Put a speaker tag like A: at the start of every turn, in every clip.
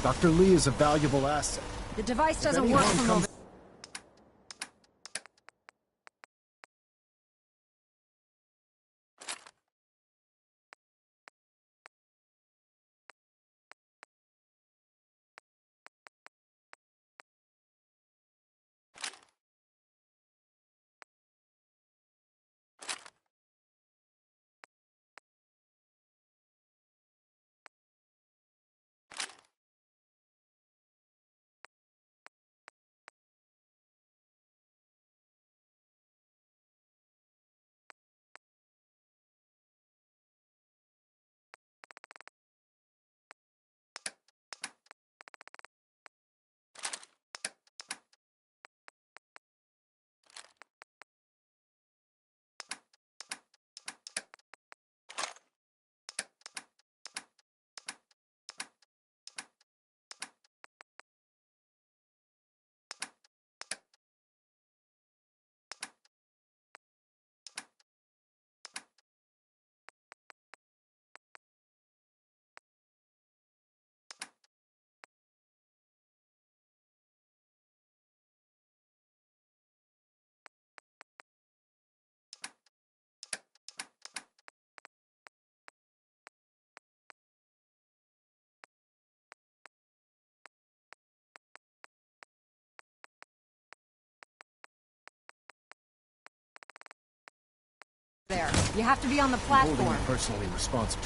A: Dr. Lee is a valuable asset.
B: The device
A: If
B: doesn't
A: any
B: work
A: harm
B: from
A: comes-
B: over... There. You have to be on the
A: Holding
B: platform.
A: you personally responsible.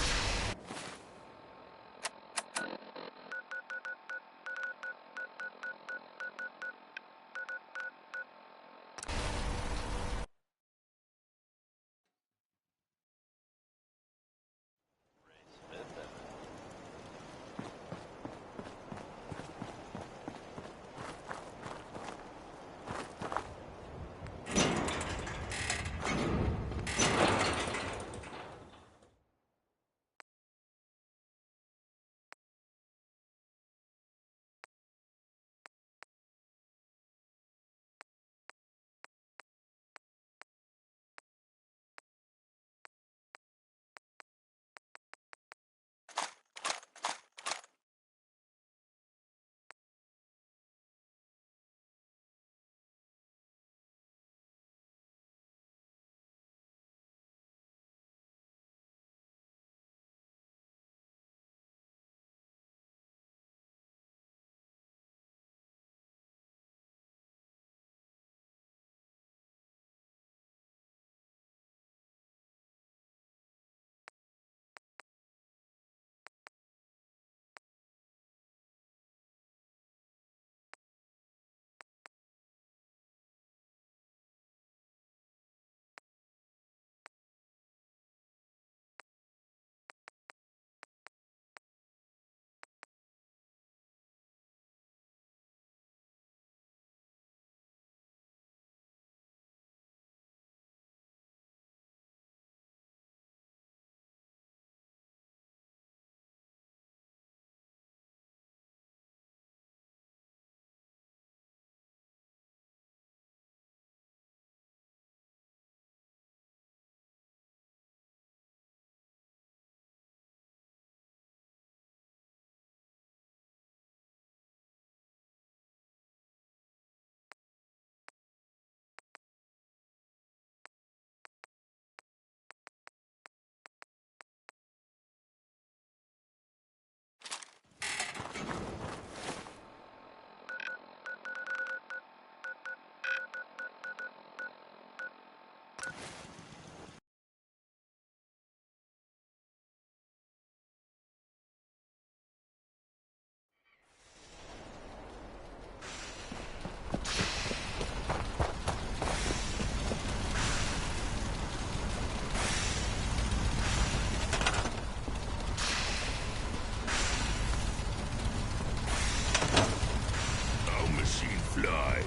C: fly.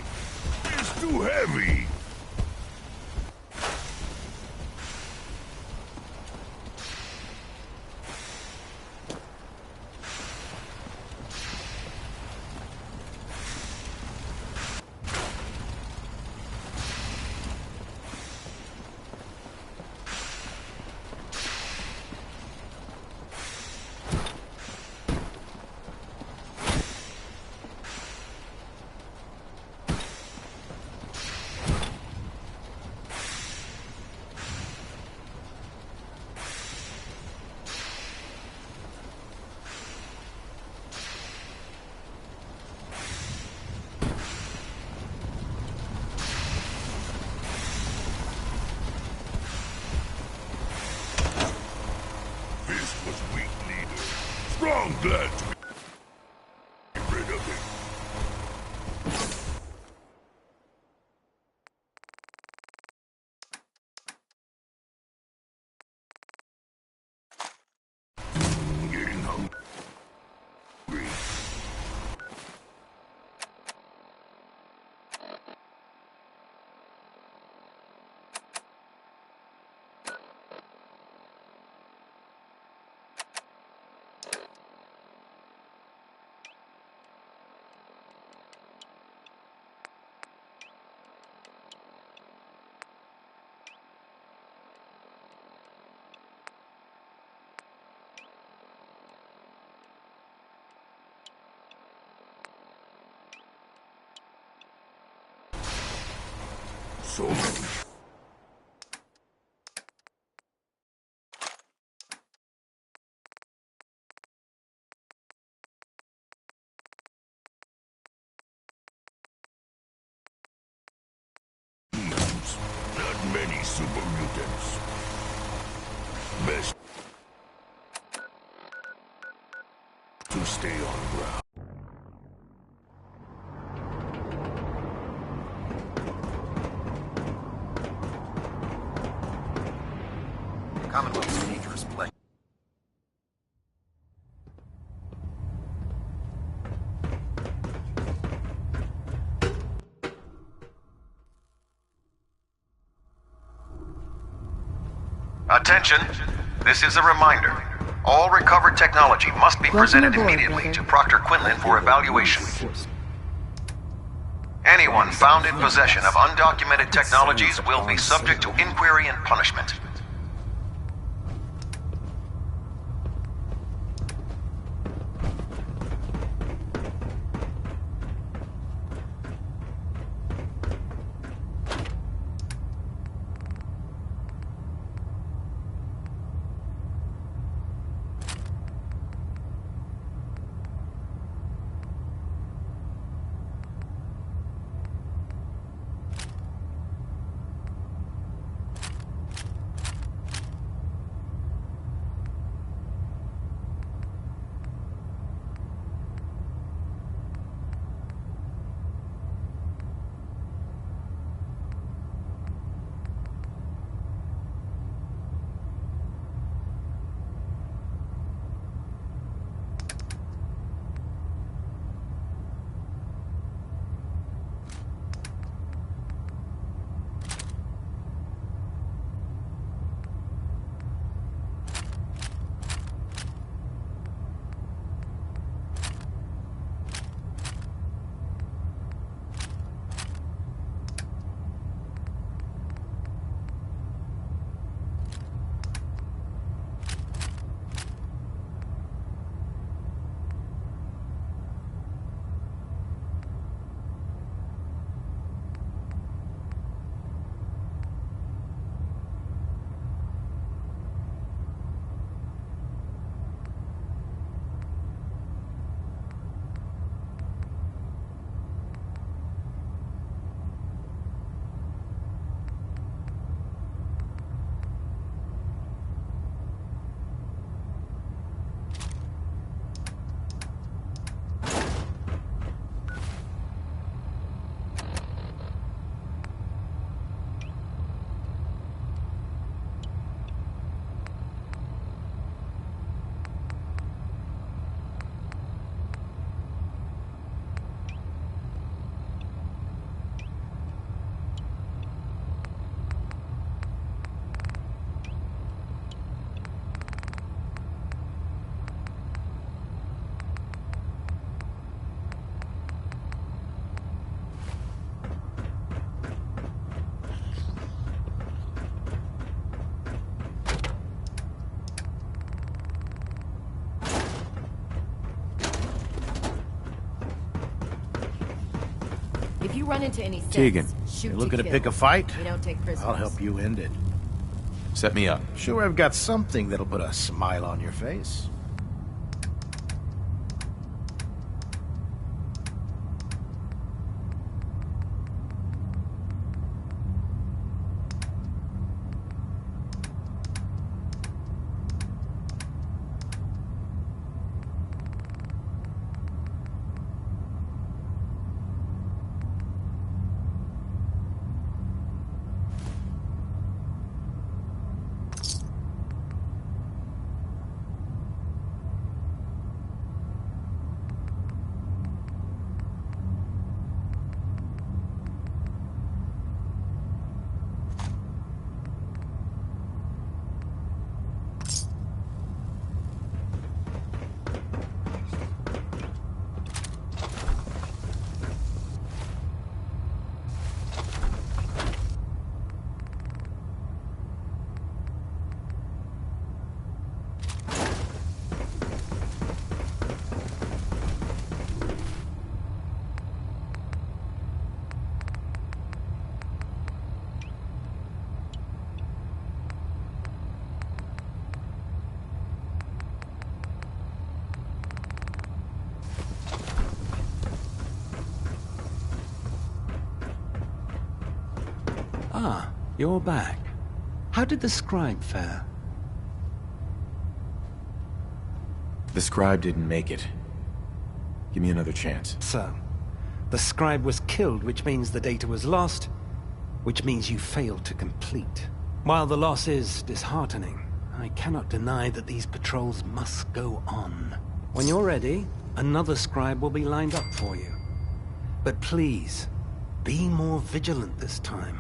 C: It's too heavy. I'm glad to be rid of it. Getting hungry. So many. Not many super mutants. Best to stay on ground.
D: Commonwealth's a dangerous place.
E: Attention! This is a reminder. All recovered technology must be presented
B: aboard,
E: immediately
B: brother.
E: to Proctor Quinlan for evaluation. Anyone found in possession of undocumented technologies will be subject to inquiry and punishment.
B: If you run into any sense,
A: Tegan,
B: shoot
A: you looking to
B: kill.
A: pick a fight?
B: We don't take prisoners.
A: I'll help you end it.
F: Set me up.
A: Sure, I've got something that'll put a smile on your face.
G: Ah, you're back. How did the scribe fare?
F: The scribe didn't make it. Give me another chance.
G: So, the scribe was killed, which means the data was lost, which means you failed to complete. While the loss is disheartening, I cannot deny that these patrols must go on. When you're ready, another scribe will be lined up for you. But please, be more vigilant this time.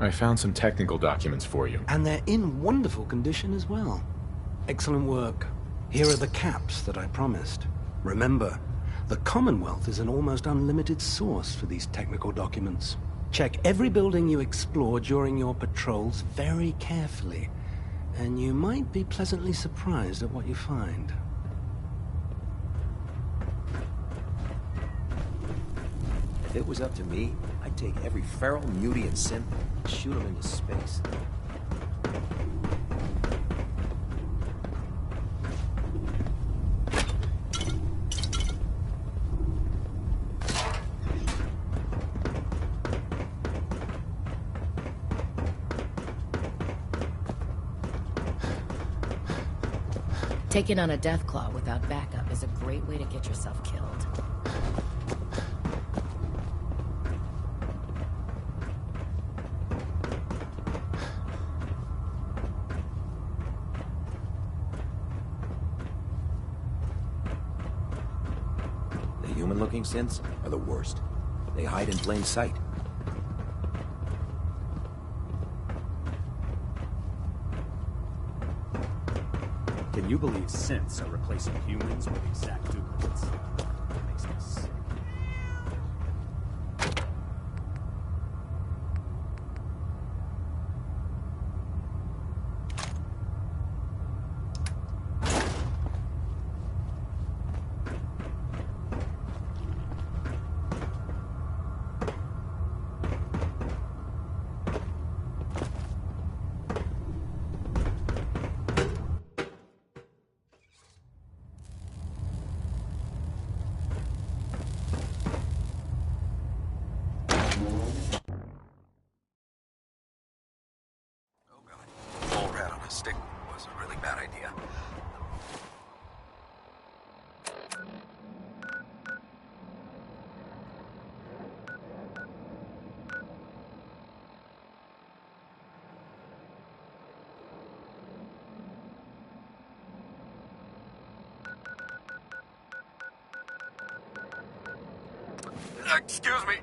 F: I found some technical documents for you.
G: And they're in wonderful condition as well. Excellent work. Here are the caps that I promised. Remember, the Commonwealth is an almost unlimited source for these technical documents. Check every building you explore during your patrols very carefully, and you might be pleasantly surprised at what you find.
D: If it was up to me, I'd take every feral, mutie, and synth and shoot them into space.
B: Taking on a Deathclaw without backup is a great way to get yourself killed.
D: The human-looking synths are the worst. They hide in plain sight.
H: Can you believe synths are replacing humans with exact duplicates? Makes me sick.
D: Oh god. Full rat on a stick was a really bad idea. Excuse me.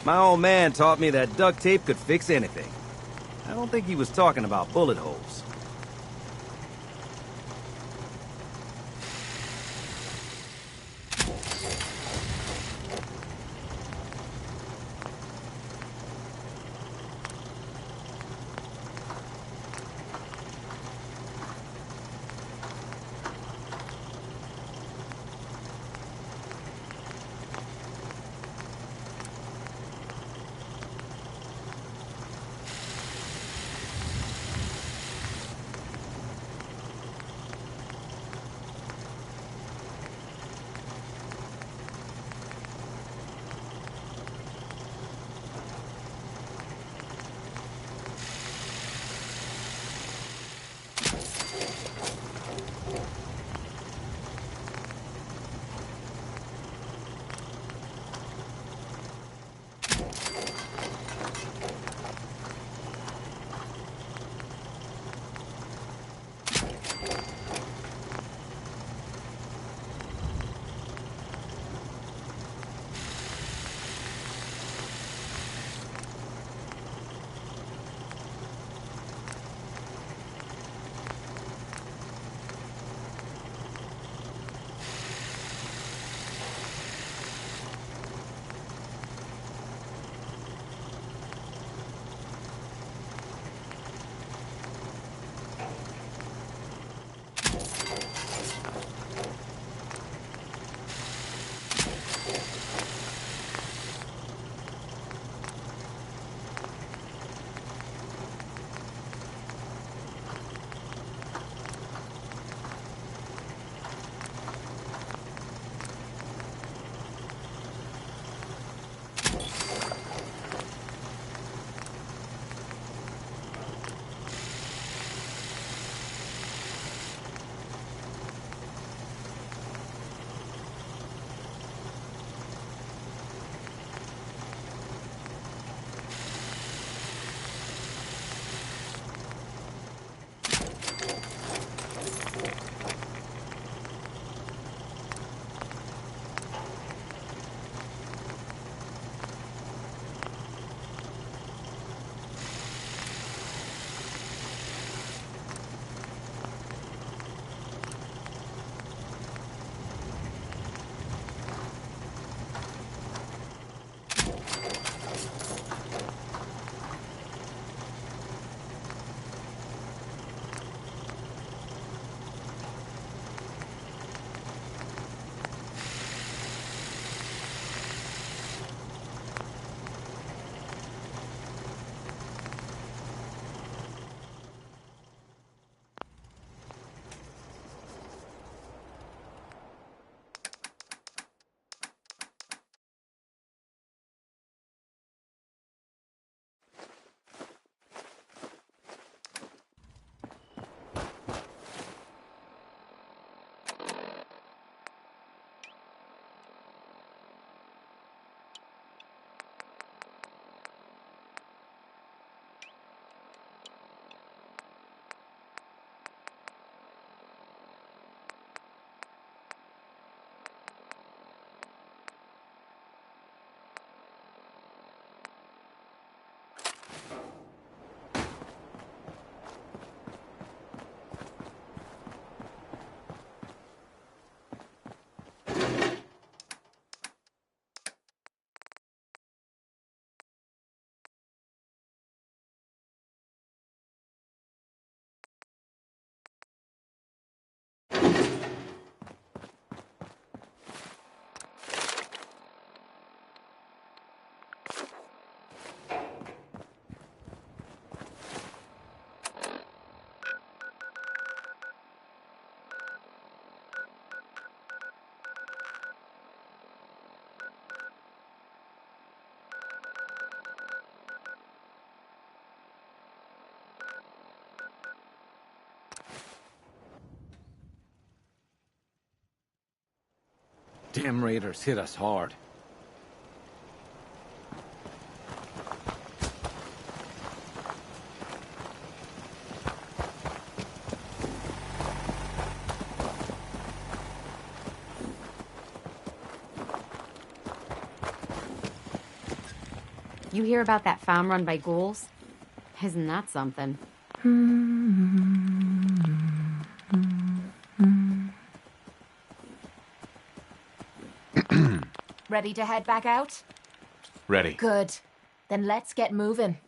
I: My old man taught me that duct tape could fix anything. I don't think he was talking about bullet holes.
J: Damn raiders hit us hard.
K: You hear about that farm run by ghouls? Isn't that something?
L: Ready to head back out?
F: Ready.
L: Good. Then let's get moving.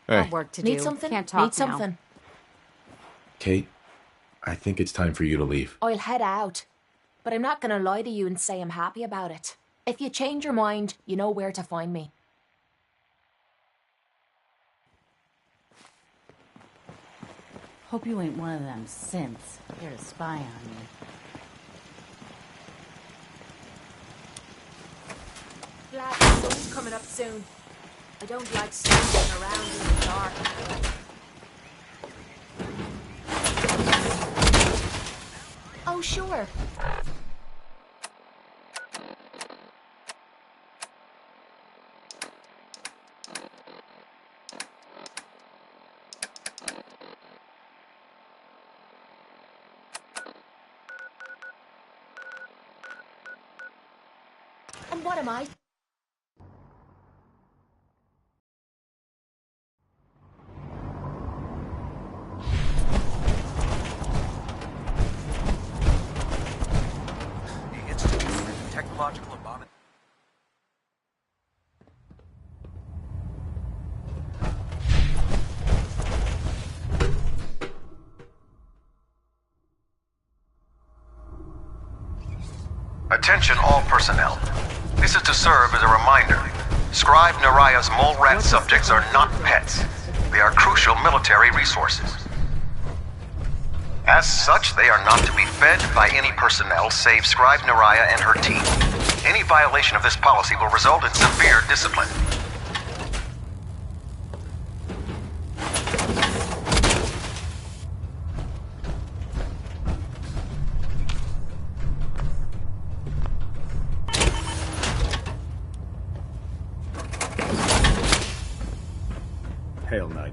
F: Hey,
K: Got work to
L: Need
K: do.
L: something?
K: Can't talk
L: Need something?
F: Kate, I think it's time for you to leave.
L: I'll head out. But I'm not gonna lie to you and say I'm happy about it. If you change your mind, you know where to find me.
B: Hope you ain't one of them synths here to spy on you.
L: Glad the sun's coming up soon. I don't like standing around in the dark. Oh, sure. And what am I?
D: The Institute is a technological abomination.
E: Attention all personnel. This is to serve as a reminder. Scribe Naraya's mole rat subjects are not pets. They are crucial military resources. As such, they are not to be fed by any personnel save Scribe Naraya and her team. Any violation of this policy will result in severe discipline.
H: Hail, Knight.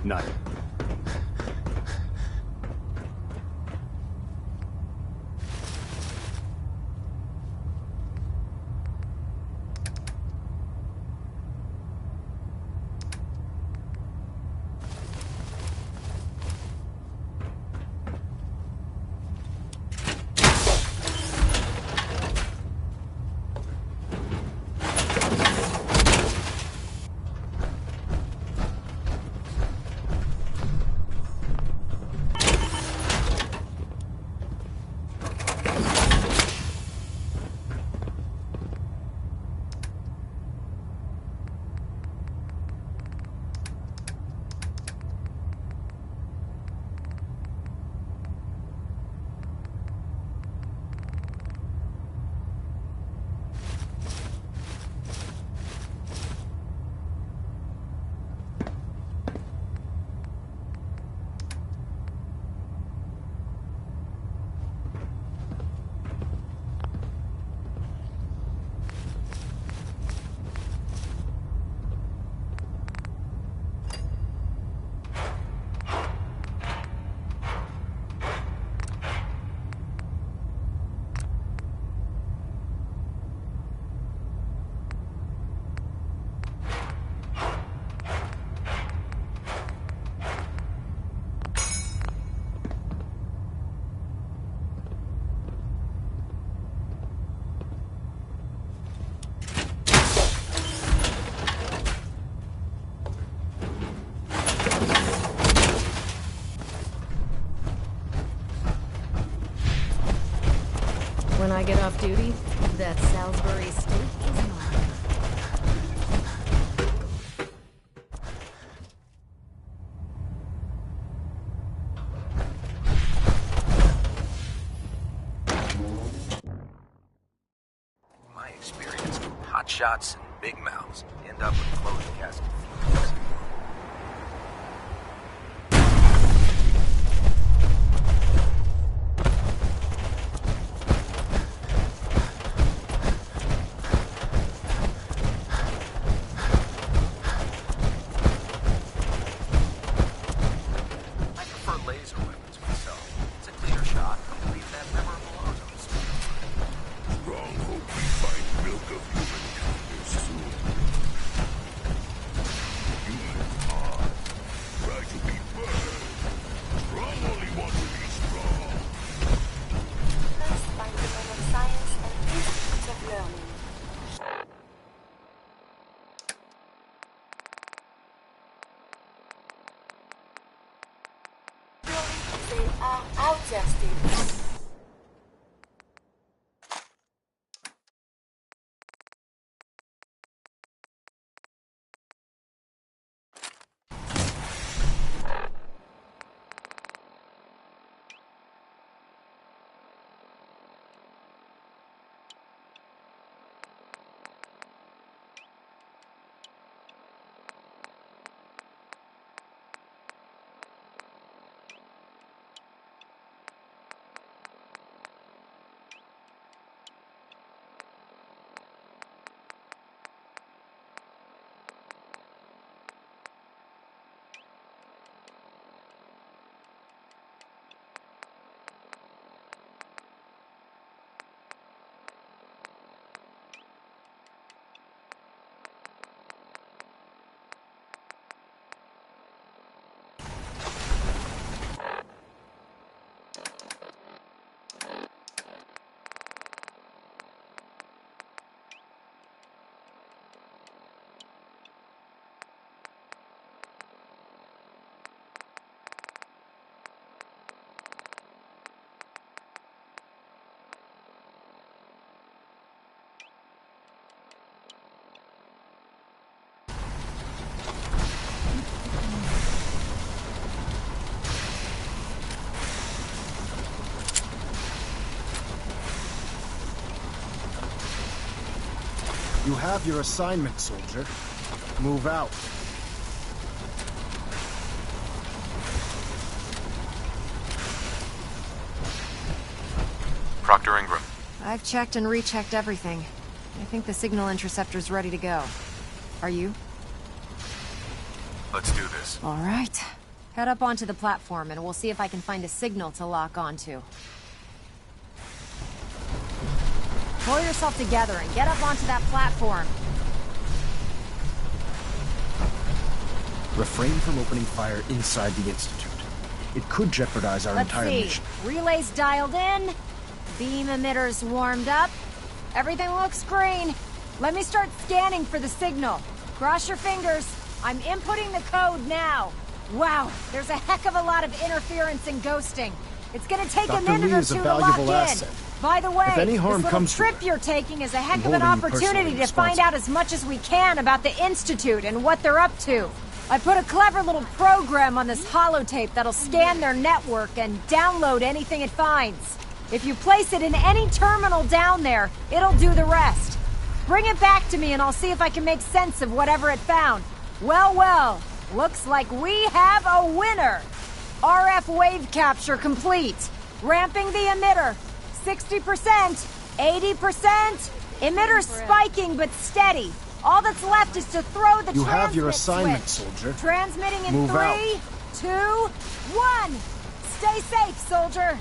H: Knight.
B: off duty, that Salisbury steak is mine.
D: In my experience, hot shots and big mouths end up with closed casket funerals. I prefer laser weapons myself. It's a cleaner shot and leave that memorable ozone sphere.
C: Strong hope we find milk of human kindness soon. Humans are. Try to be firm. Strong only want to be strong.
M: First by the Men of Science and Institute of Learning. They are outcasted.
A: You have your assignment, soldier. Move out.
F: Proctor Ingram.
K: I've checked and rechecked everything. I think the signal interceptor's ready to go. Are you?
F: Let's do this.
K: All right. Head up onto the platform and we'll see if I can find a signal to lock onto. Pull yourself together and get up onto that platform.
A: Refrain from opening fire inside the Institute. It could jeopardize our entire mission.
K: Relays dialed in. Beam emitters warmed up. Everything looks green. Let me start scanning for the signal. Cross your fingers. I'm inputting the code now. Wow, there's a heck of a lot of interference and ghosting. It's gonna take a
A: Dr.
K: minute
A: Lee
K: or
A: is a
K: two to lock
A: valuable
K: in.
A: asset.
K: By the way,
A: If any harm
K: this little
A: comes to
K: trip
A: her,
K: you're taking is a heck
A: I'm
K: of an
A: holding you
K: opportunity
A: personally
K: to find out as much as we can about the Institute and what they're up to. I put a clever little program on this holotape that'll scan their network and download anything it finds. If you place it in any terminal down there, it'll do the rest. Bring it back to me and I'll see if I can make sense of whatever it found. Well, well, looks like we have a winner. RF wave capture complete. Ramping the emitter. 60%, 80%. Emitter spiking but steady. All that's left is to throw the
A: You have your
K: transmit
A: assignment,
K: switch.
A: soldier.
K: Transmitting in
A: Move
K: 3,
A: out.
K: 2, 1. Stay safe, soldier.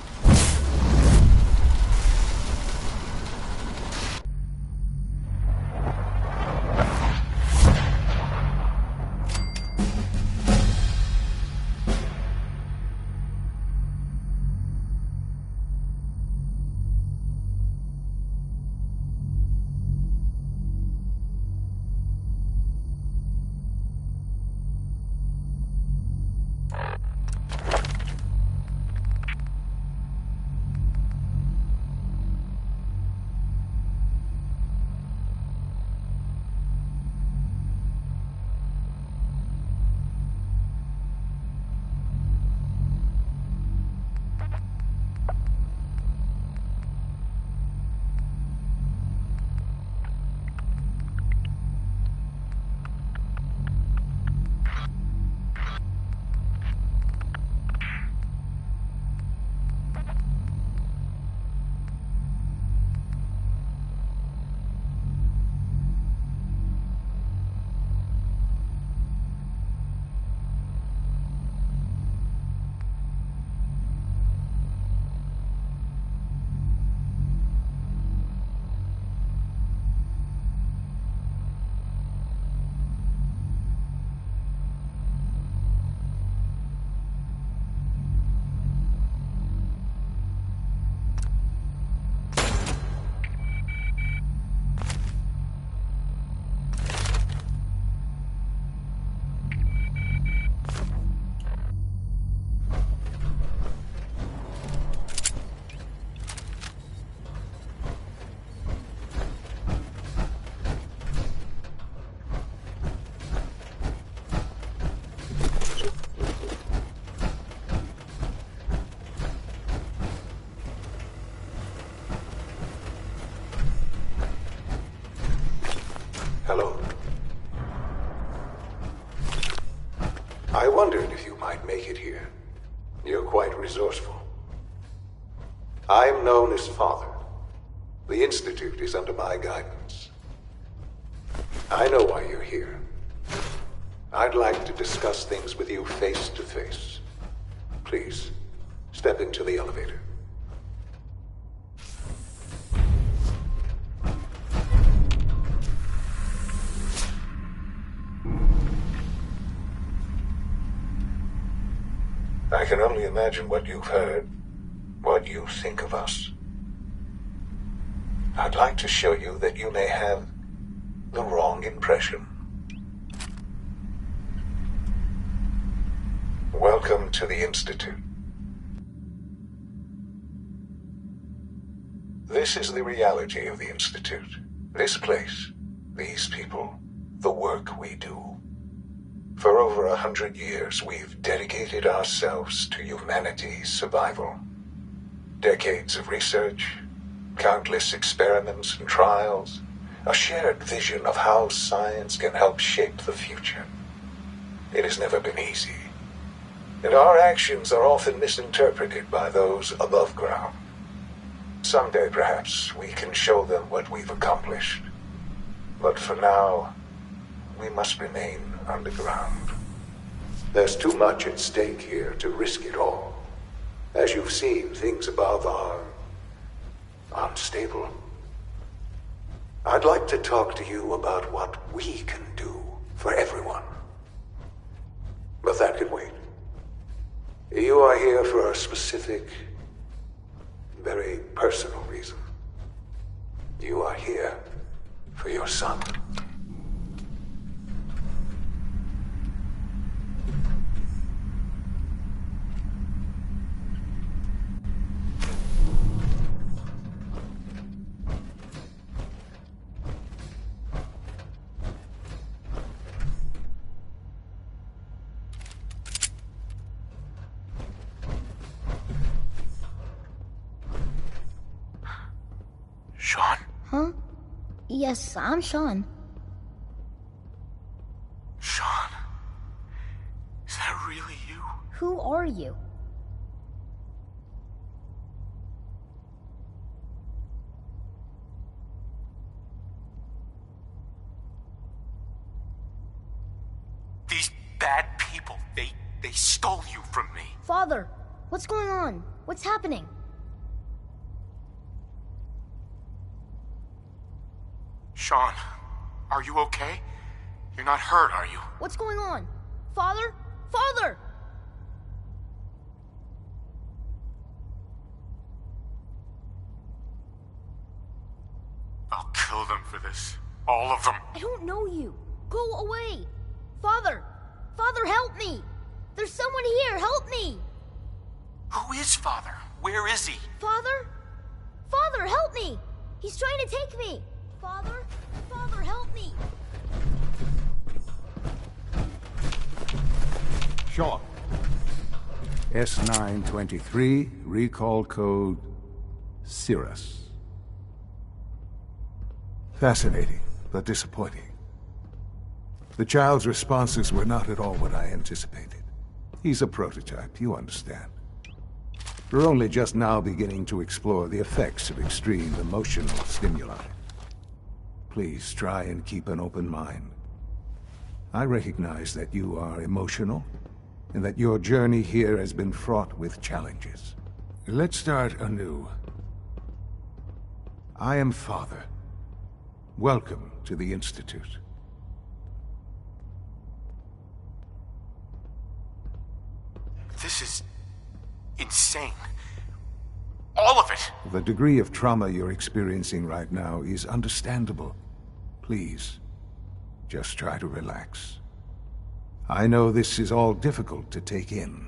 N: I wondered if you might make it here. You're quite resourceful. I'm known as Father. The Institute is under my guidance. I know why you're here. I'd like to discuss things with you face to face. Please, step into the elevator. I can only imagine what you've heard, what you think of us. I'd like to show you that you may have the wrong impression. Welcome to the Institute. This is the reality of the Institute. This place, these people, the work we do. For over 100 years, we've dedicated ourselves to humanity's survival. Decades of research, countless experiments and trials, a shared vision of how science can help shape the future. It has never been easy, and our actions are often misinterpreted by those above ground. Someday, perhaps, we can show them what we've accomplished. But for now, we must remain underground. There's too much at stake here to risk it all. As you've seen, things above are unstable. I'd like to talk to you about what we can do for everyone. But that can wait. You are here for a specific, very personal reason. You are here for your son.
C: Sean?
O: Huh? Yes, I'm Sean.
C: Sean? Is that really you?
O: Who are you?
C: These bad people, they stole you from me.
O: Father, what's going on? What's happening?
C: Sean, are you okay? You're not hurt, are you?
O: What's going on? Father? Father!
C: I'll kill them for this. All of them.
O: I don't know you. Go away. Father! Father, help me! There's someone here, help me!
C: Who is Father? Where is he?
O: Father? Father, help me! He's trying to take me! Father? Father, help me!
P: Sean. S923, recall code Cirrus. Fascinating, but disappointing. The child's responses were not at all what I anticipated. He's a prototype, you understand. We're only just now beginning to explore the effects of extreme emotional stimuli. Please try and keep an open mind. I recognize that you are emotional, and that your journey here has been fraught with challenges. Let's start anew. I am Father. Welcome to the Institute.
C: This is insane. All of it!
P: The degree of trauma you're experiencing right now is understandable. Please, just try to relax. I know this is all difficult to take in.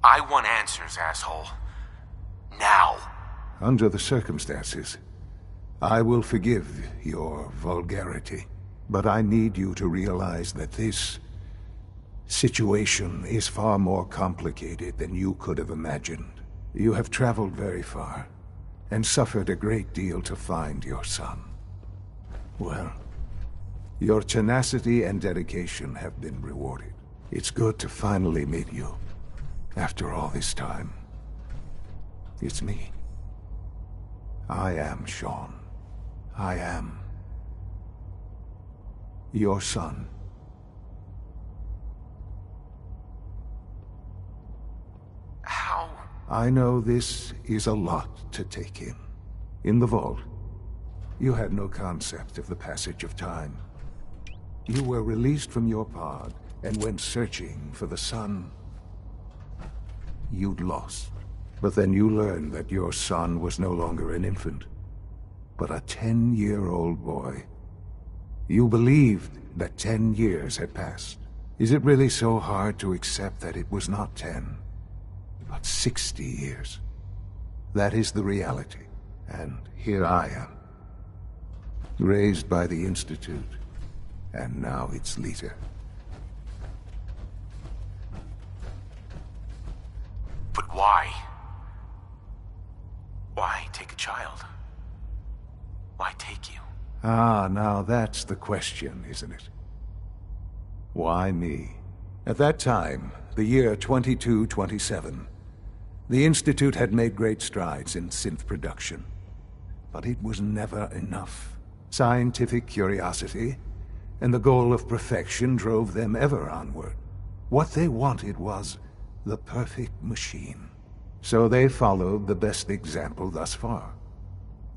C: I want answers, asshole. Now.
P: Under the circumstances, I will forgive your vulgarity. But I need you to realize that this situation is far more complicated than you could have imagined. You have traveled very far, and suffered a great deal to find your son. Well, Your tenacity and dedication have been rewarded. It's good to finally meet you. After all this time. It's me. I am Sean. I am your son.
D: How?
P: I know this is a lot to take in. In the vault, you had no concept of the passage of time. You were released from your pod and went searching for the son you'd lost. But then you learned that your son was no longer an infant, but a 10-year-old boy. You believed that 10 years had passed. Is it really so hard to accept that it was not 10, but 60 years? That is the reality, and here I am. Raised by the Institute, and now its leader.
D: But why? Why take a child? Why take you?
P: Ah, now that's the question, isn't it? Why me? At that time, the year 2227, the Institute had made great strides in synth production. But it was never enough. Scientific curiosity and the goal of perfection drove them ever onward. What they wanted was the perfect machine. So they followed the best example thus far.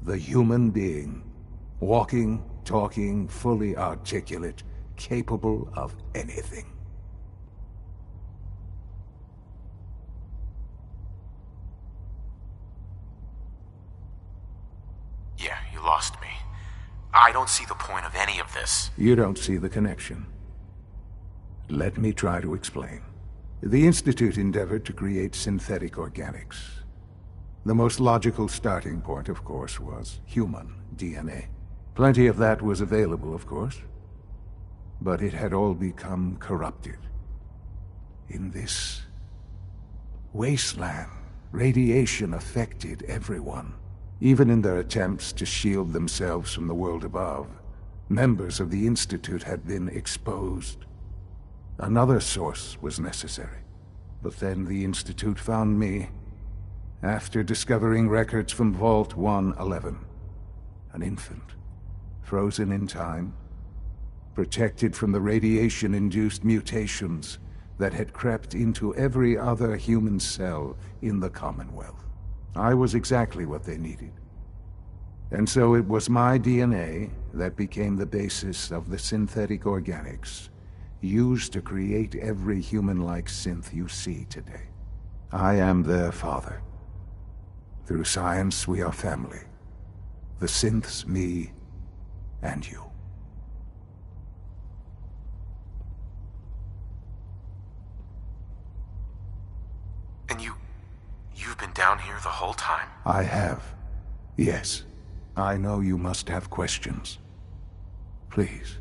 P: The human being. Walking, talking, fully articulate, capable of anything.
D: Yeah, you lost me. I don't see the point of any of this.
P: You don't see the connection. Let me try to explain. The Institute endeavored to create synthetic organics. The most logical starting point, of course, was human DNA. Plenty of that was available, of course. But it had all become corrupted. In this wasteland, radiation affected everyone. Even in their attempts to shield themselves from the world above, members of the Institute had been exposed. Another source was necessary. But then the Institute found me, after discovering records from Vault 111. An infant, frozen in time, protected from the radiation-induced mutations that had crept into every other human cell in the Commonwealth. I was exactly what they needed. And so it was my DNA that became the basis of the synthetic organics used to create every human-like synth you see today. I am their father. Through science, we are family. The synths, me, and you.
D: And you've been down here the whole time?
P: I have. Yes. I know you must have questions. Please.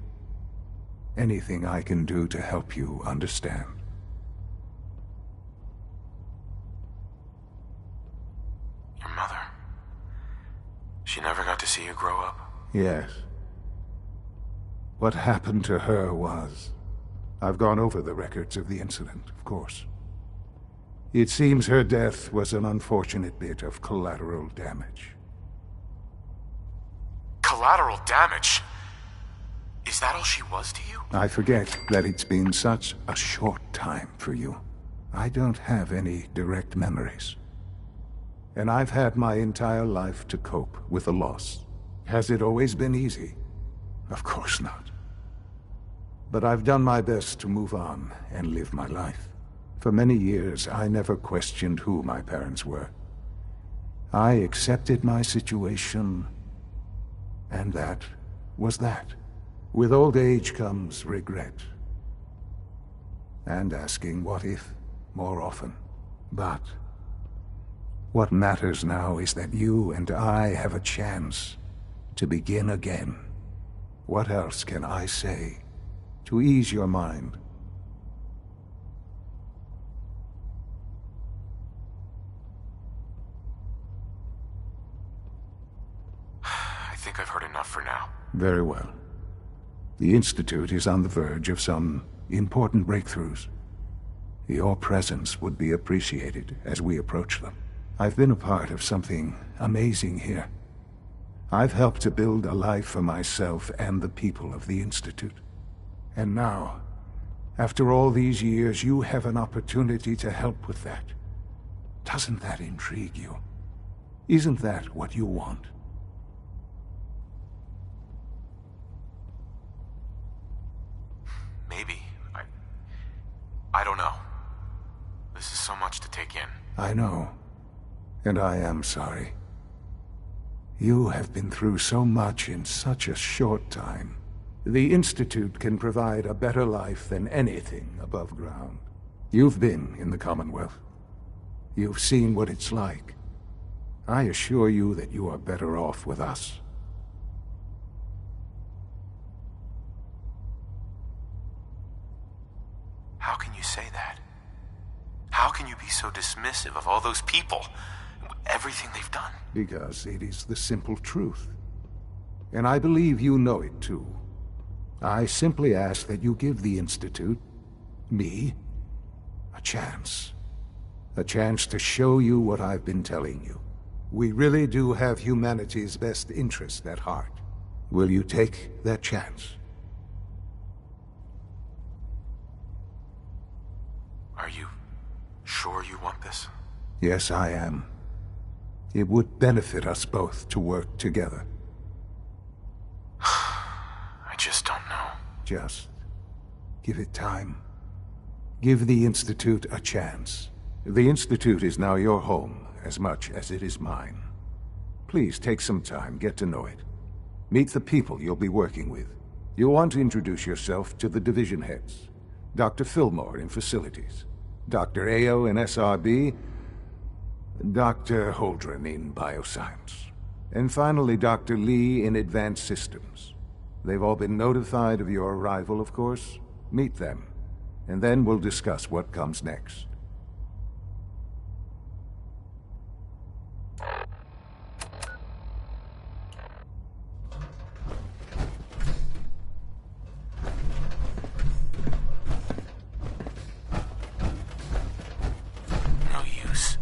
P: Anything I can do to help you understand.
D: Your mother. She never got to see you grow up?
P: Yes. What happened to her was... I've gone over the records of the incident, of course. It seems her death was an unfortunate bit of collateral damage.
D: Collateral damage? Is that all she was to you?
P: I forget that it's been such a short time for you. I don't have any direct memories. And I've had my entire life to cope with the loss. Has it always been easy? Of course not. But I've done my best to move on and live my life. For many years, I never questioned who my parents were. I accepted my situation, and that was that. With old age comes regret. And asking what if more often. But what matters now is that you and I have a chance to begin again. What else can I say to ease your mind?
D: I think I've heard enough for now.
P: Very well. The Institute is on the verge of some important breakthroughs. Your presence would be appreciated as we approach them. I've been a part of something amazing here. I've helped to build a life for myself and the people of the Institute. And now, after all these years, you have an opportunity to help with that. Doesn't that intrigue you? Isn't that what you want?
F: Maybe. I don't know. This is so much to take in.
P: I know. And I am sorry. You have been through so much in such a short time. The Institute can provide a better life than anything above ground. You've been in the Commonwealth. You've seen what it's like. I assure you that you are better off with us.
F: How can you say that? How can you be so dismissive of all those people? Everything they've done?
P: Because it is the simple truth. And I believe you know it too. I simply ask that you give the Institute, me, a chance. A chance to show you what I've been telling you. We really do have humanity's best interest at heart. Will you take that chance?
F: Are you sure you want this?
P: Yes, I am. It would benefit us both to work together.
F: I just don't know.
P: Just give it time. Give the Institute a chance. The Institute is now your home as much as it is mine. Please take some time, get to know it. Meet the people you'll be working with. You'll want to introduce yourself to the division heads. Dr. Fillmore in Facilities, Dr. Ayo in SRB, Dr. Holdren in Bioscience, and finally Dr. Lee in Advanced Systems. They've all been notified of your arrival, of course. Meet them, and then we'll discuss what comes next.
F: No use.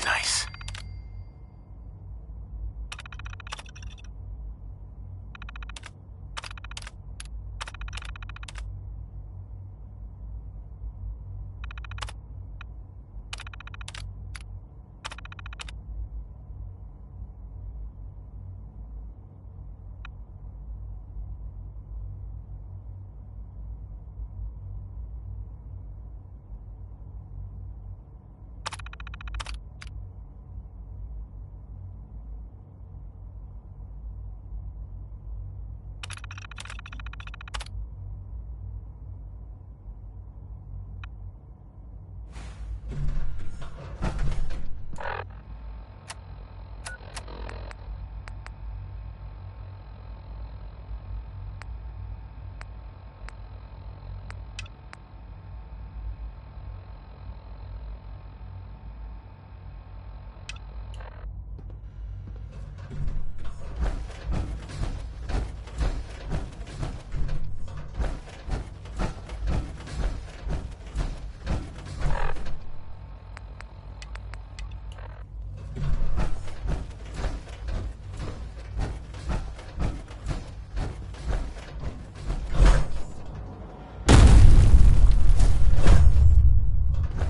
F: Nice.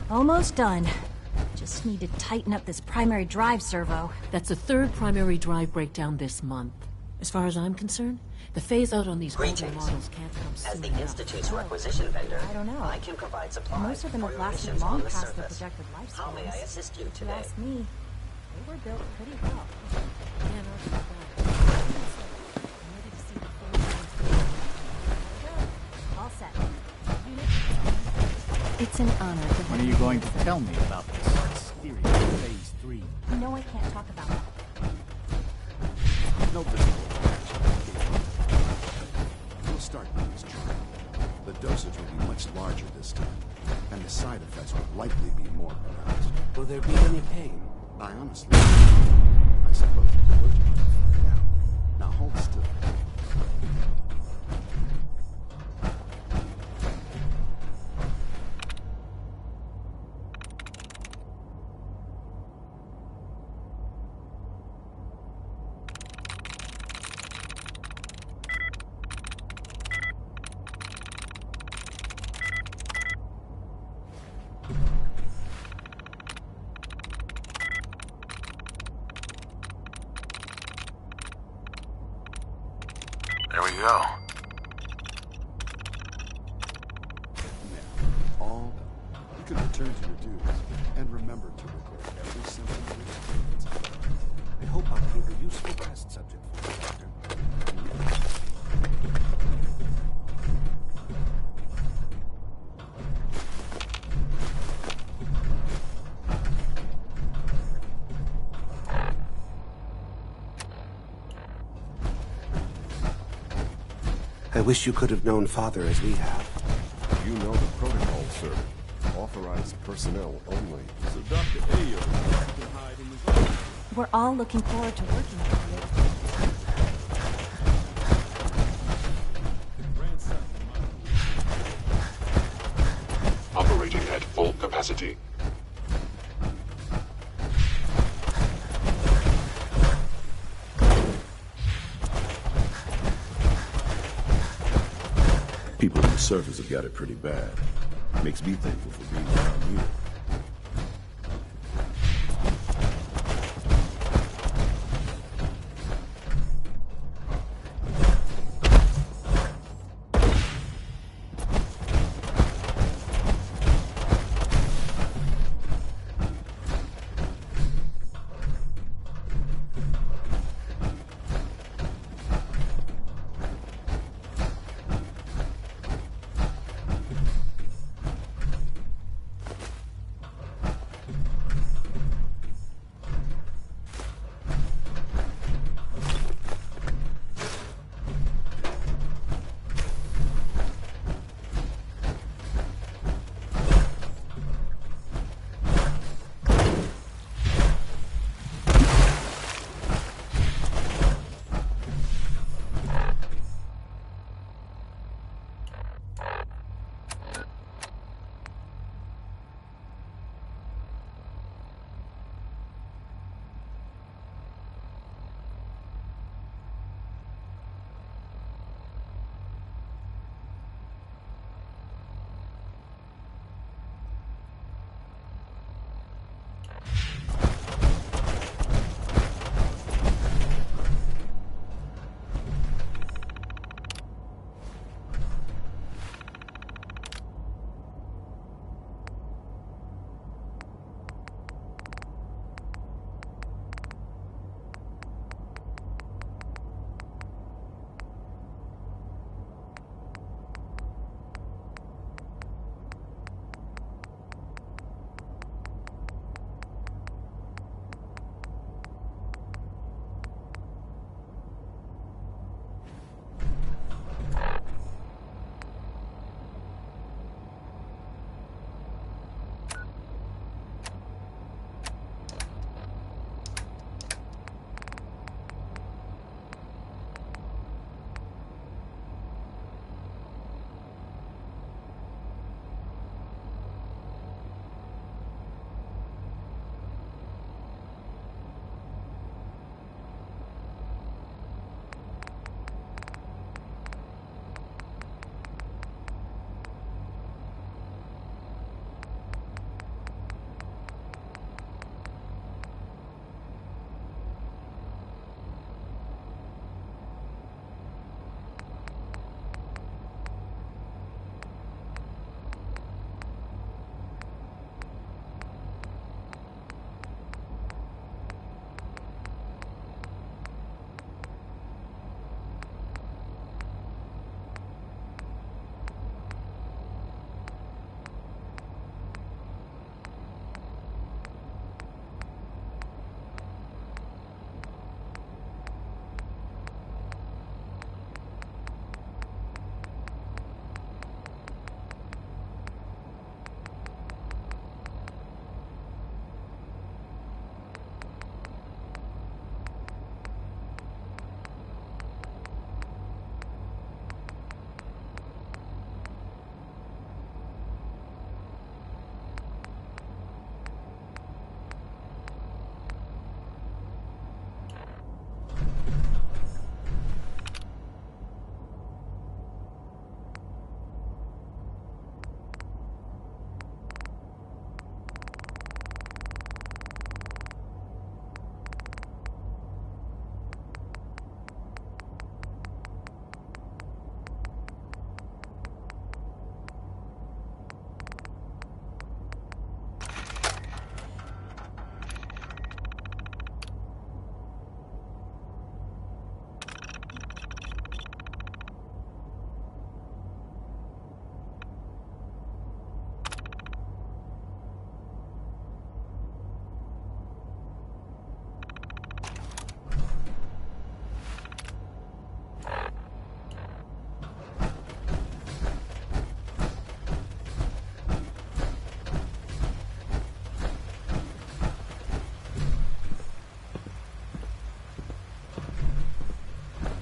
K: Almost done.
Q: Just need to tighten up this primary drive servo.
B: That's the third primary drive breakdown this month. As far as I'm concerned, the phase-out on these older models can't come soon
R: As the
B: enough.
R: Institute's requisition vendor,
Q: I don't know.
R: I can provide supplies.
Q: Most of them
R: for
Q: have
R: your
Q: lasted
R: missions
Q: long
R: on the
Q: past their
R: surface.
Q: projected lifespans.
R: How may I assist you
Q: If you
R: today?
Q: ask me, they were built pretty well. All set.
S: It's an honor to have
T: When are you going to tell me about this mysterious Phase 3?
Q: No, I can't talk about it.
C: No visible reaction. We'll start with this trial. The dosage will be much larger this time, and the side effects will likely be more pronounced.
J: Will there be any pain?
C: I honestly, I suppose it would be now. Now hold still.
F: There we go.
C: All done. You can return to your duties, and remember to record every symptom you experience.
J: I hope I'll prove a useful test subject for you, Doctor. I wish you could have known Father as we have.
C: You know the protocol, sir. Authorized personnel only. So Dr. Ayo can hide in his office.
Q: We're all looking forward to working with you.
C: Operating at full capacity. People on the surface have got it pretty bad. Makes me thankful for being around here.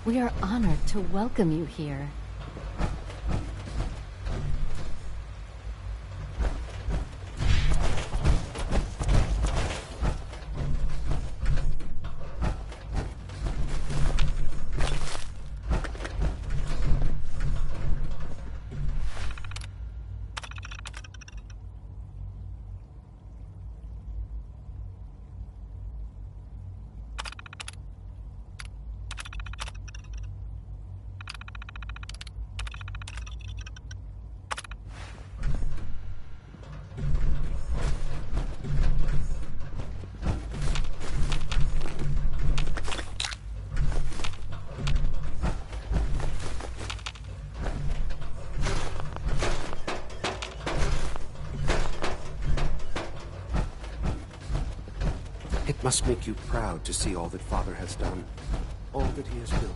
S: We are honored to welcome you here.
J: It must make you proud to see all that Father has done, all that he has built.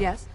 U: Yes?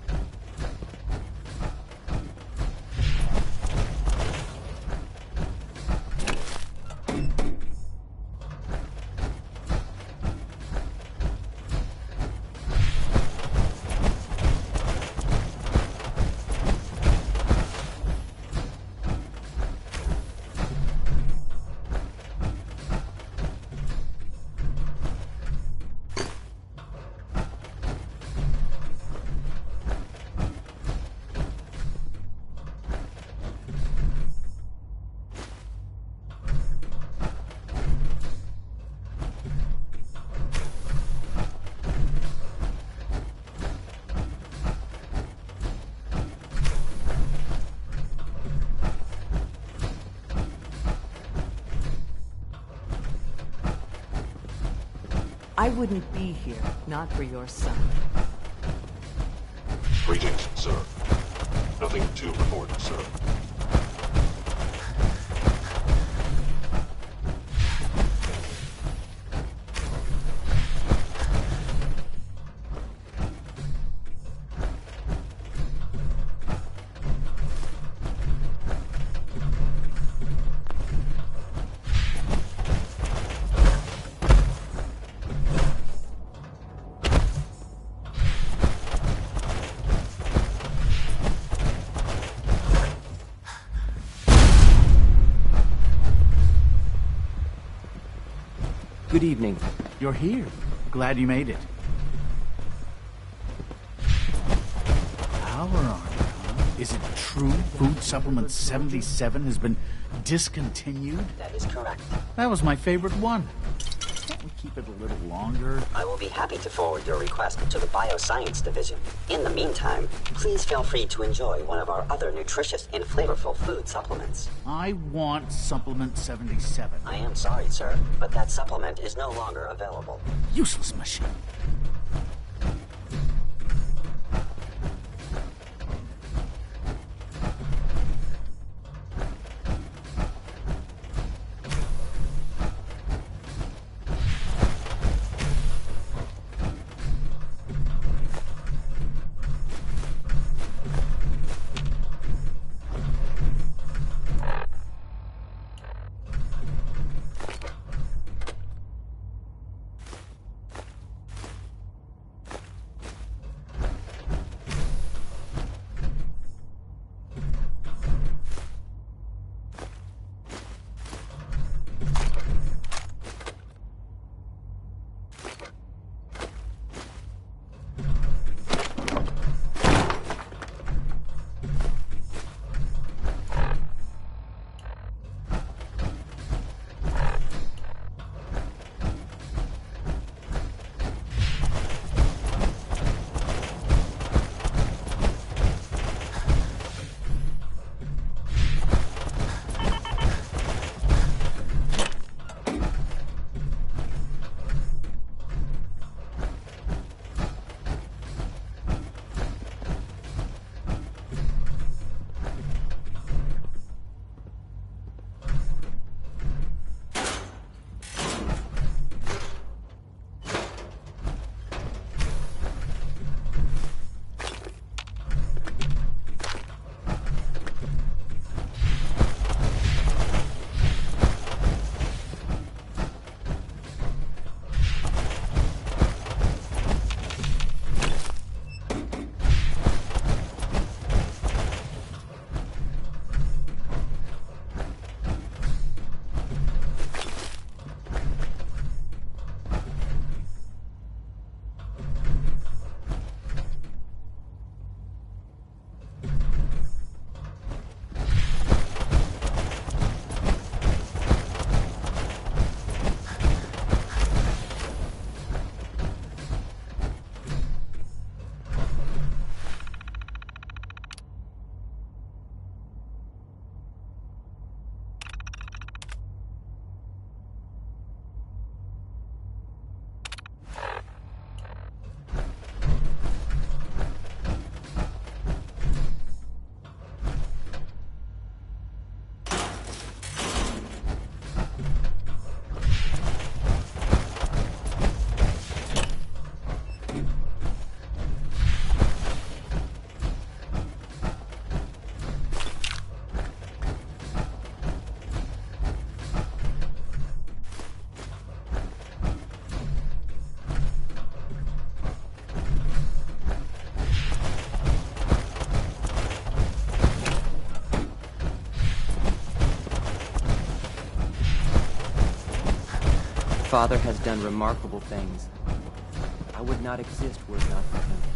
U: I wouldn't be here, not for your son.
V: Greetings, sir. Nothing to report, sir.
T: Good evening. You're here. Glad you made it. Power Armor, huh? Is it true Food Supplement 77 has been discontinued?
R: That is correct.
T: That was my favorite one. Can't we keep it a little longer?
R: I will be happy to forward your request to the Bioscience Division. In the meantime, please feel free to enjoy one of our other nutritious and flavorful food supplements.
T: I want Supplement 77.
R: I am sorry, sir, but that supplement is no longer available.
T: Useless machine.
G: father has done remarkable things. I would not exist were it not for him.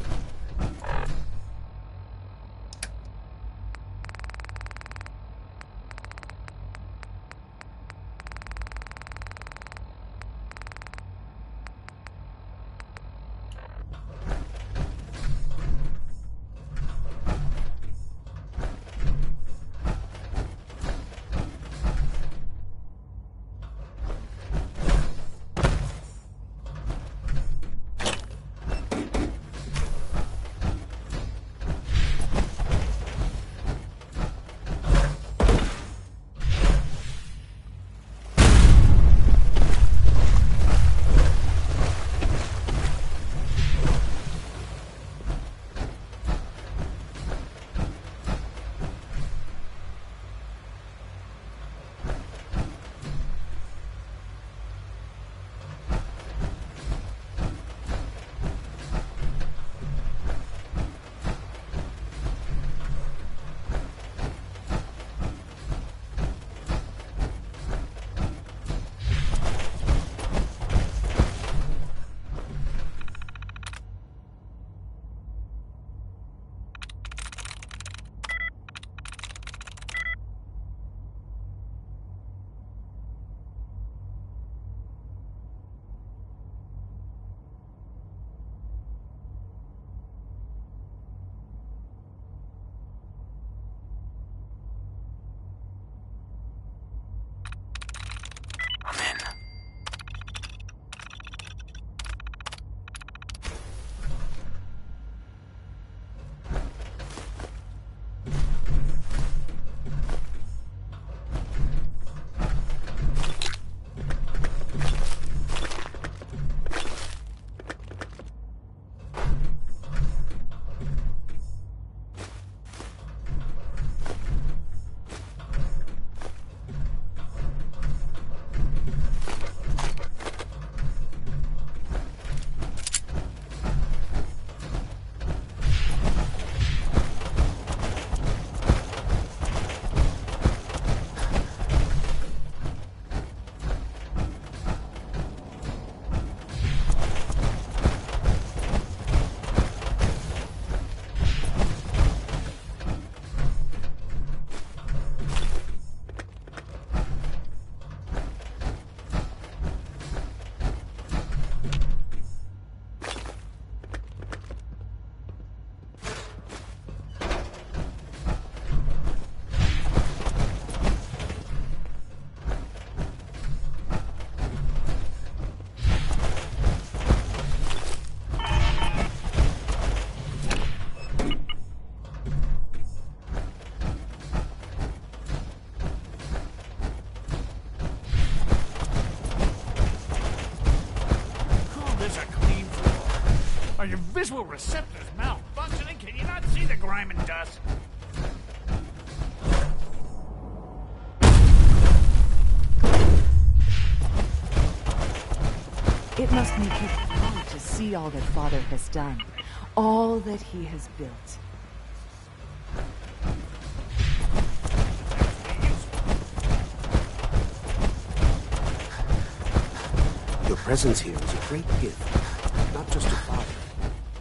T: Are your visual receptors malfunctioning? Can you not see the grime and dust?
U: It must make you proud to see all that Father has done. All that he has built.
J: Your presence here is a great gift, not just to Father,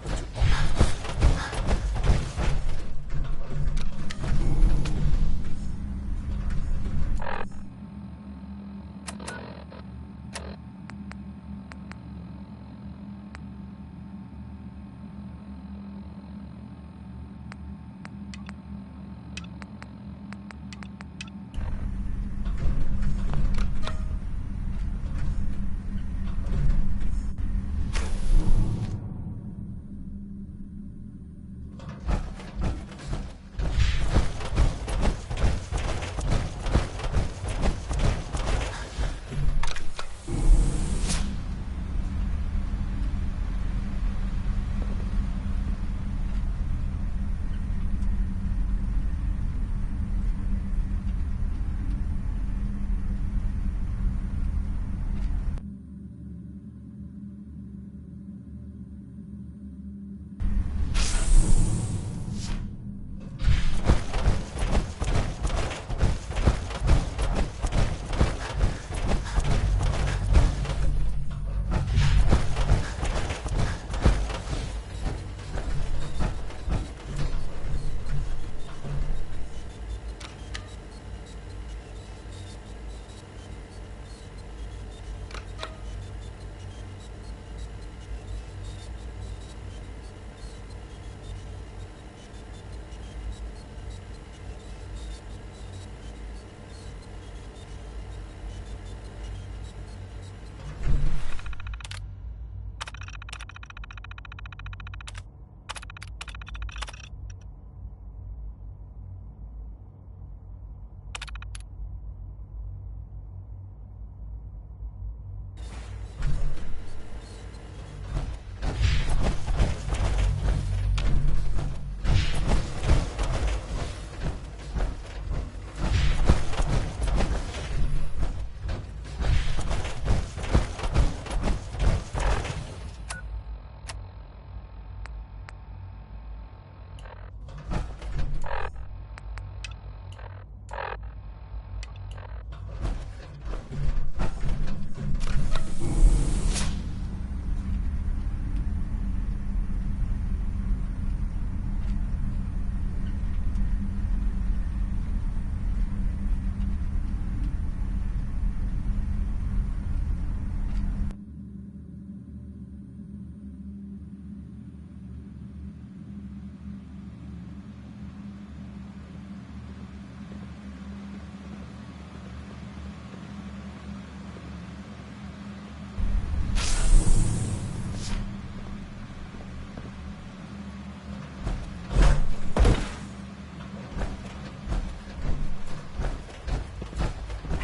J: but to all of us.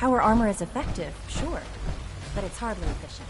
Q: Power armor is effective, sure, but it's hardly efficient.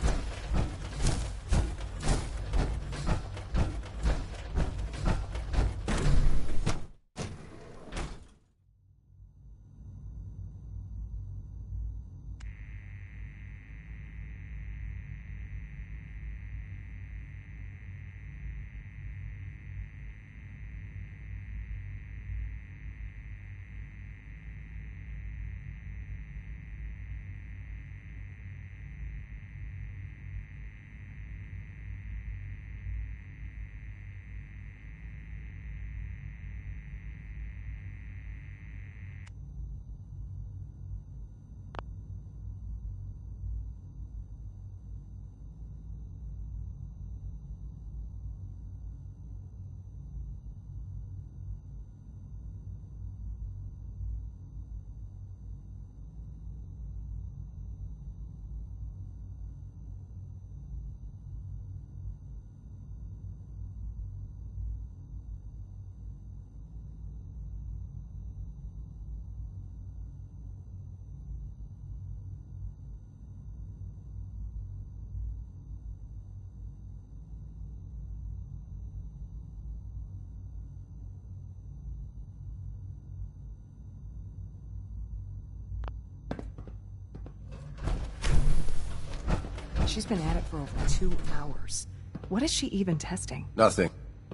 I: She's been at it for over 2 hours. What is she even testing?
C: Nothing.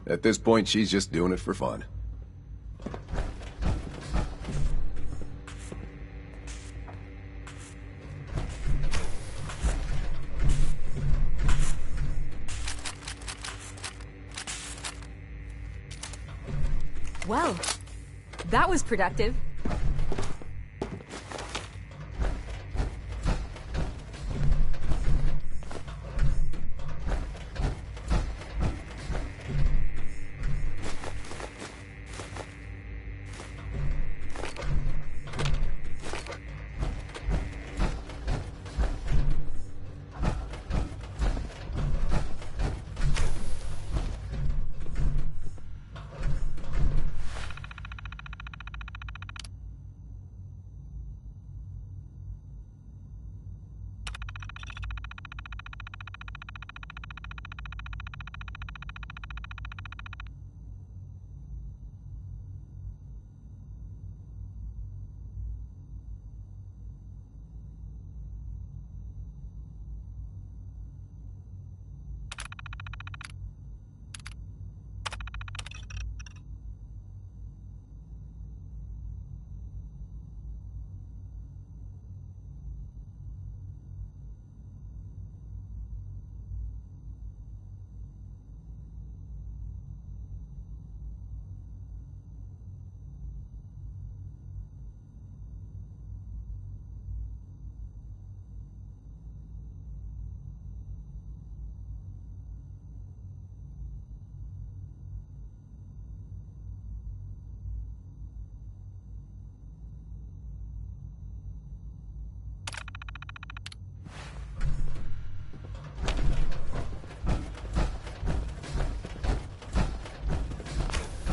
C: At this point, she's just doing it for fun.
I: Well, that was productive.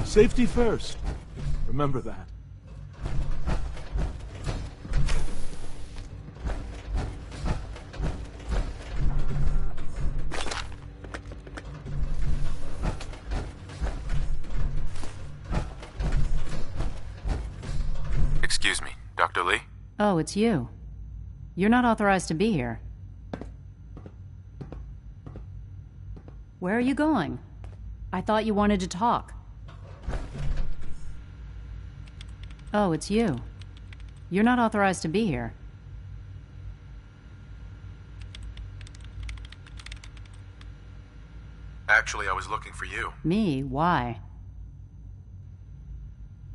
L: Safety first. Remember that.
F: Excuse me, Dr. Lee?
S: Oh, it's you. You're not authorized to be here. Where are you going? I thought you wanted to talk. Oh, it's you. You're not authorized to be here.
F: Actually, I was looking for you.
S: Me? Why?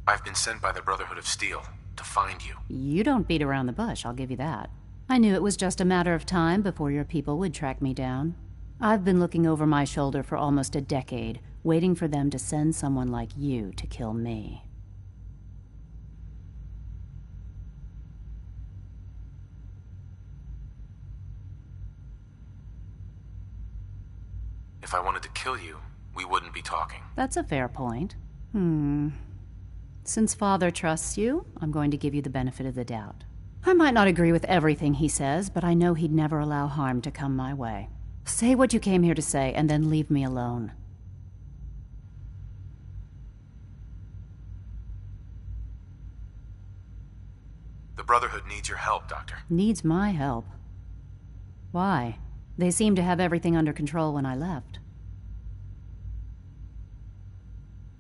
F: I've been sent by the Brotherhood of Steel to find you.
S: You don't beat around the bush, I'll give you that. I knew it was just a matter of time before your people would track me down. I've been looking over my shoulder for almost a decade, waiting for them to send someone like you to kill me.
F: If I wanted to kill you, we wouldn't be talking.
S: That's a fair point. Since Father trusts you, I'm going to give you the benefit of the doubt. I might not agree with everything he says, but I know he'd never allow harm to come my way. Say what you came here to say, and then leave me alone.
F: The Brotherhood needs your help, Doctor.
S: Needs my help? Why? They seemed to have everything under control when I left.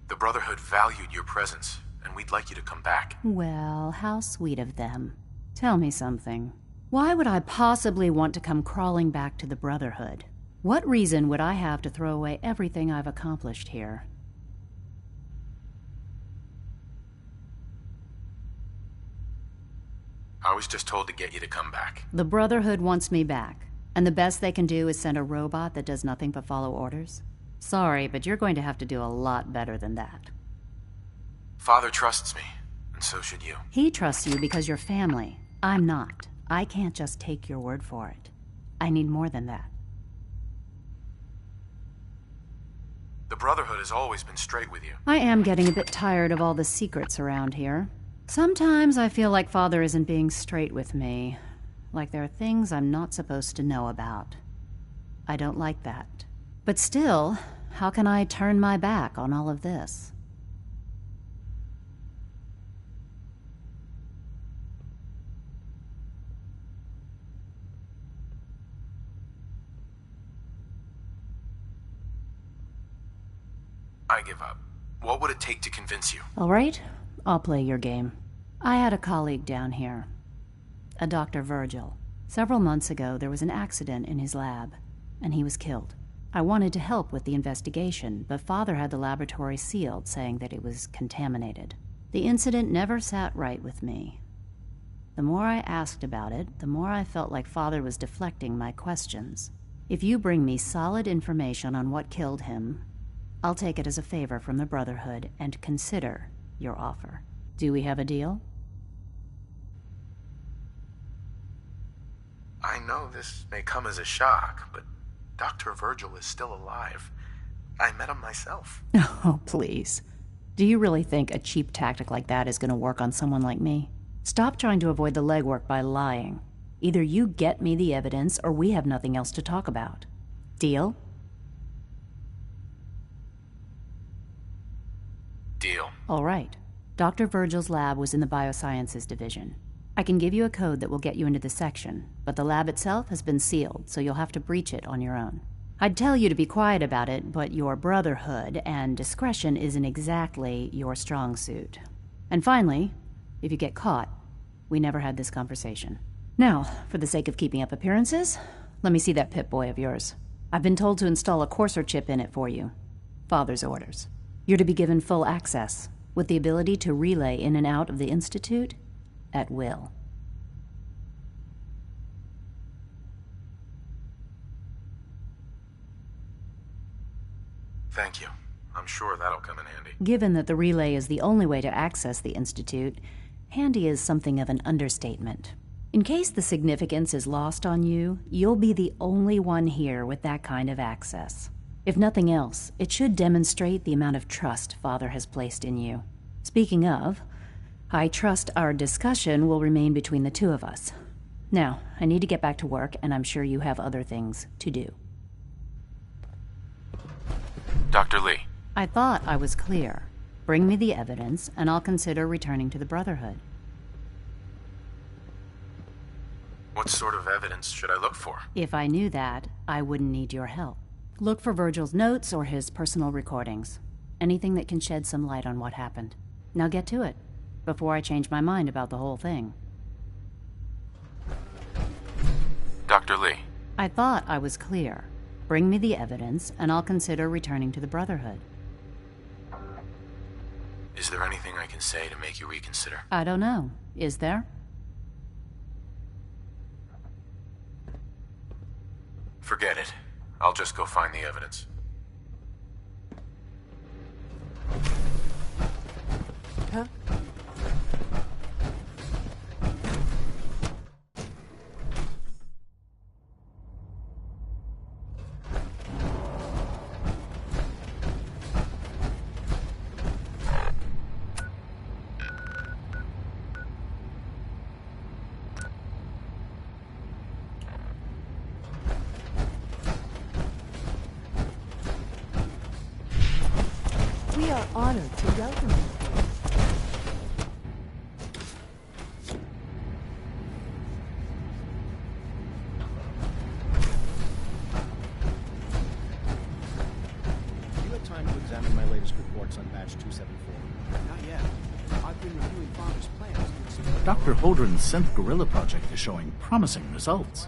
F: The Brotherhood valued your presence, and we'd like you to come back.
S: Well, how sweet of them. Tell me something. Why would I possibly want to come crawling back to the Brotherhood? What reason would I have to throw away everything I've accomplished here?
F: I was just told to get you to come back.
S: The Brotherhood wants me back, and the best they can do is send a robot that does nothing but follow orders? Sorry, but you're going to have to do a lot better than that.
F: Father trusts me, and so should you.
S: He trusts you because you're family. I'm not. I can't just take your word for it. I need more than that.
F: The Brotherhood has always been straight with you.
S: I am getting a bit tired of all the secrets around here. Sometimes I feel like Father isn't being straight with me. Like there are things I'm not supposed to know about. I don't like that. But still, how can I turn my back on all of this?
F: I give up. What would it take to convince you?
S: All right, I'll play your game. I had a colleague down here, a Dr. Virgil. Several months ago, there was an accident in his lab, and he was killed. I wanted to help with the investigation, but Father had the laboratory sealed, saying that it was contaminated. The incident never sat right with me. The more I asked about it, the more I felt like Father was deflecting my questions. If you bring me solid information on what killed him, I'll take it as a favor from the Brotherhood and consider your offer. Do we have a deal?
F: I know this may come as a shock, but Dr. Virgil is still alive. I met him myself.
S: Oh, please. Do you really think a cheap tactic like that is going to work on someone like me? Stop trying to avoid the legwork by lying. Either you get me the evidence, or we have nothing else to talk about. Deal?
F: Deal.
S: All right. Dr. Virgil's lab was in the Biosciences division. I can give you a code that will get you into the section, but the lab itself has been sealed, so you'll have to breach it on your own. I'd tell you to be quiet about it, but your Brotherhood and discretion isn't exactly your strong suit. And finally, if you get caught, we never had this conversation. Now, for the sake of keeping up appearances, let me see that Pip-Boy of yours. I've been told to install a courser chip in it for you. Father's orders. You're to be given full access, with the ability to relay in and out of the Institute at will.
F: Thank you. I'm sure that'll come in handy.
S: Given that the relay is the only way to access the Institute, handy is something of an understatement. In case the significance is lost on you, you'll be the only one here with that kind of access. If nothing else, it should demonstrate the amount of trust Father has placed in you. Speaking of, I trust our discussion will remain between the two of us. Now, I need to get back to work, and I'm sure you have other things to do.
F: Dr. Lee.
S: I thought I was clear. Bring me the evidence, and I'll consider returning to the Brotherhood.
F: What sort of evidence should I look for?
S: If I knew that, I wouldn't need your help. Look for Virgil's notes or his personal recordings. Anything that can shed some light on what happened. Now get to it, before I change my mind about the whole thing.
F: Dr. Lee.
S: I thought I was clear. Bring me the evidence, and I'll consider returning to the Brotherhood.
F: Is there anything I can say to make you reconsider?
S: I don't know. Is there?
F: Forget it. I'll just go find the evidence.
U: Huh? are honored to welcome you here.
A: You had time to examine my latest reports on Batch 274?
E: Not yet. I've been reviewing Father's plans to explore...
T: Dr. Holdren's synth gorilla project is showing promising results.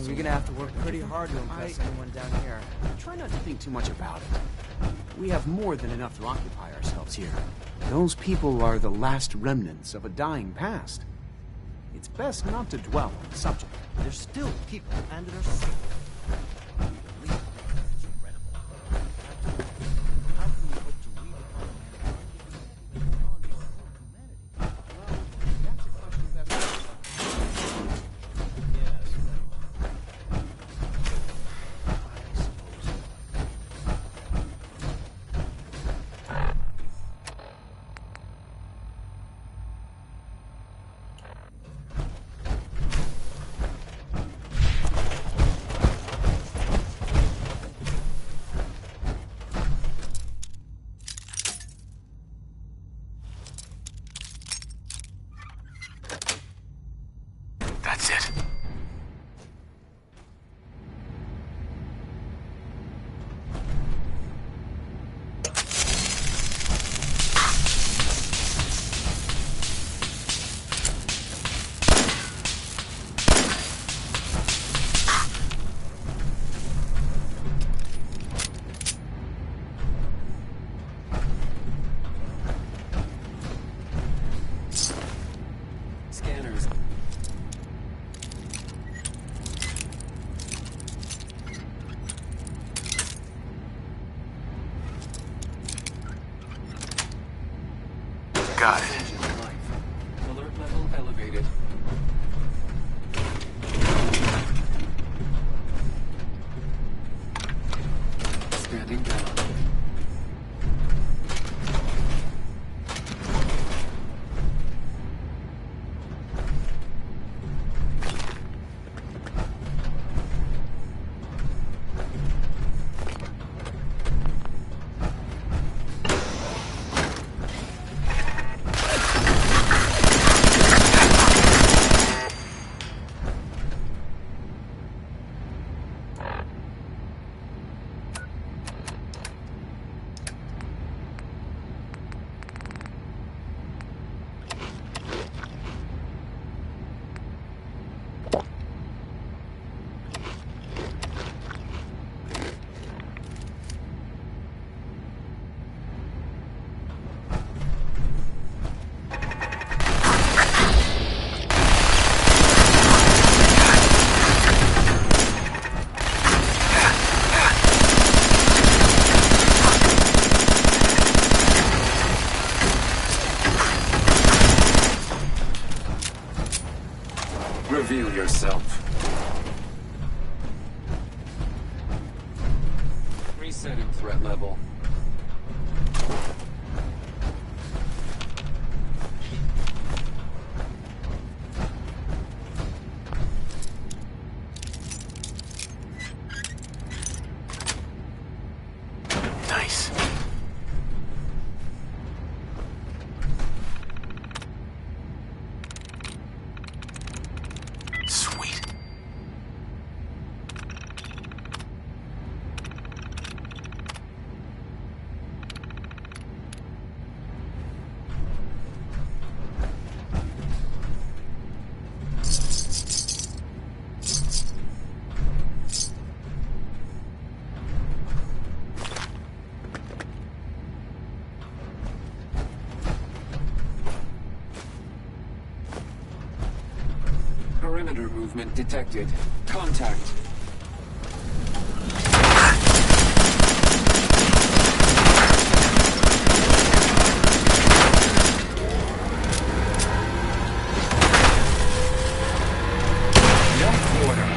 E: We're gonna have to work pretty hard to impress anyone down here. Try not to think too much about it. We have more than enough to occupy ourselves here. Those people are the last remnants of a dying past. It's best not to dwell on the subject.
A: They're still people, and they're safe.
F: That's it.
E: Scanners.
F: Got it.
E: Alert level elevated. Standing down. Reveal yourself. Resetting threat level.
F: Nice. Sweet.
E: Perimeter movement detected. Contact. No order.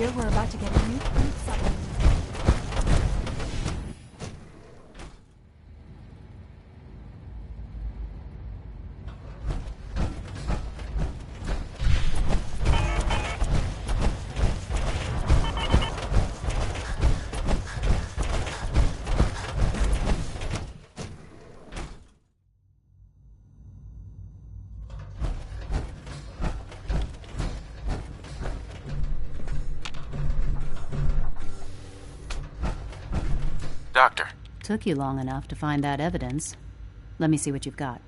U: hear we're about to get a new food supplement?
F: Doctor.
S: Took you long enough to find that evidence. Let me see what you've got.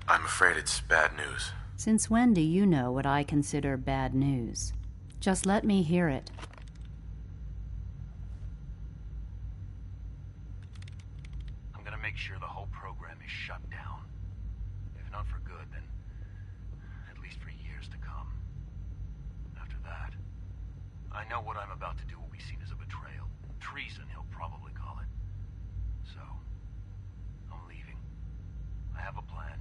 F: I'm afraid it's bad news.
S: Since when do you know what I consider bad news? Just let me hear it.
D: I'm gonna make sure the whole program is shut down. If not for good, then at least for years to come. After that, I know what I'm about to do will be seen as a betrayal. Treason, he'll probably call it. So, I'm leaving. I have a plan.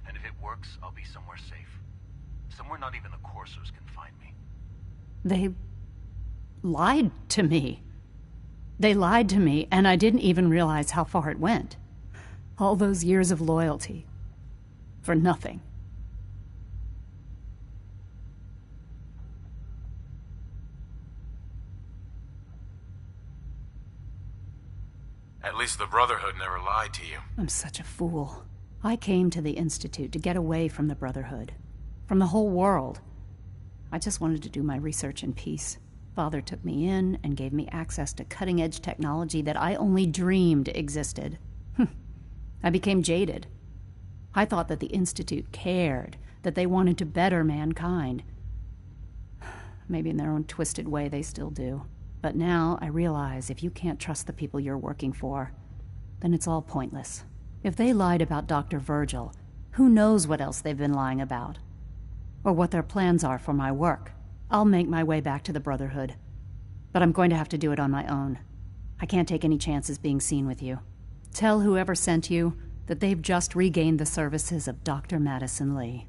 D: And if it works, I'll be somewhere safe. Somewhere not even the coursers can find me.
S: They lied to me. They lied to me, and I didn't even realize how far it went. All those years of loyalty. For nothing.
F: At least the Brotherhood never lied to you.
S: I'm such a fool. I came to the Institute to get away from the Brotherhood. From the whole world. I just wanted to do my research in peace. Father took me in and gave me access to cutting-edge technology that I only dreamed existed. I became jaded. I thought that the Institute cared, that they wanted to better mankind. Maybe in their own twisted way they still do. But now I realize if you can't trust the people you're working for, then it's all pointless. If they lied about Dr. Virgil, who knows what else they've been lying about? Or what their plans are for my work. I'll make my way back to the Brotherhood. But I'm going to have to do it on my own. I can't take any chances being seen with you. Tell whoever sent you that they've just regained the services of Dr. Madison Lee.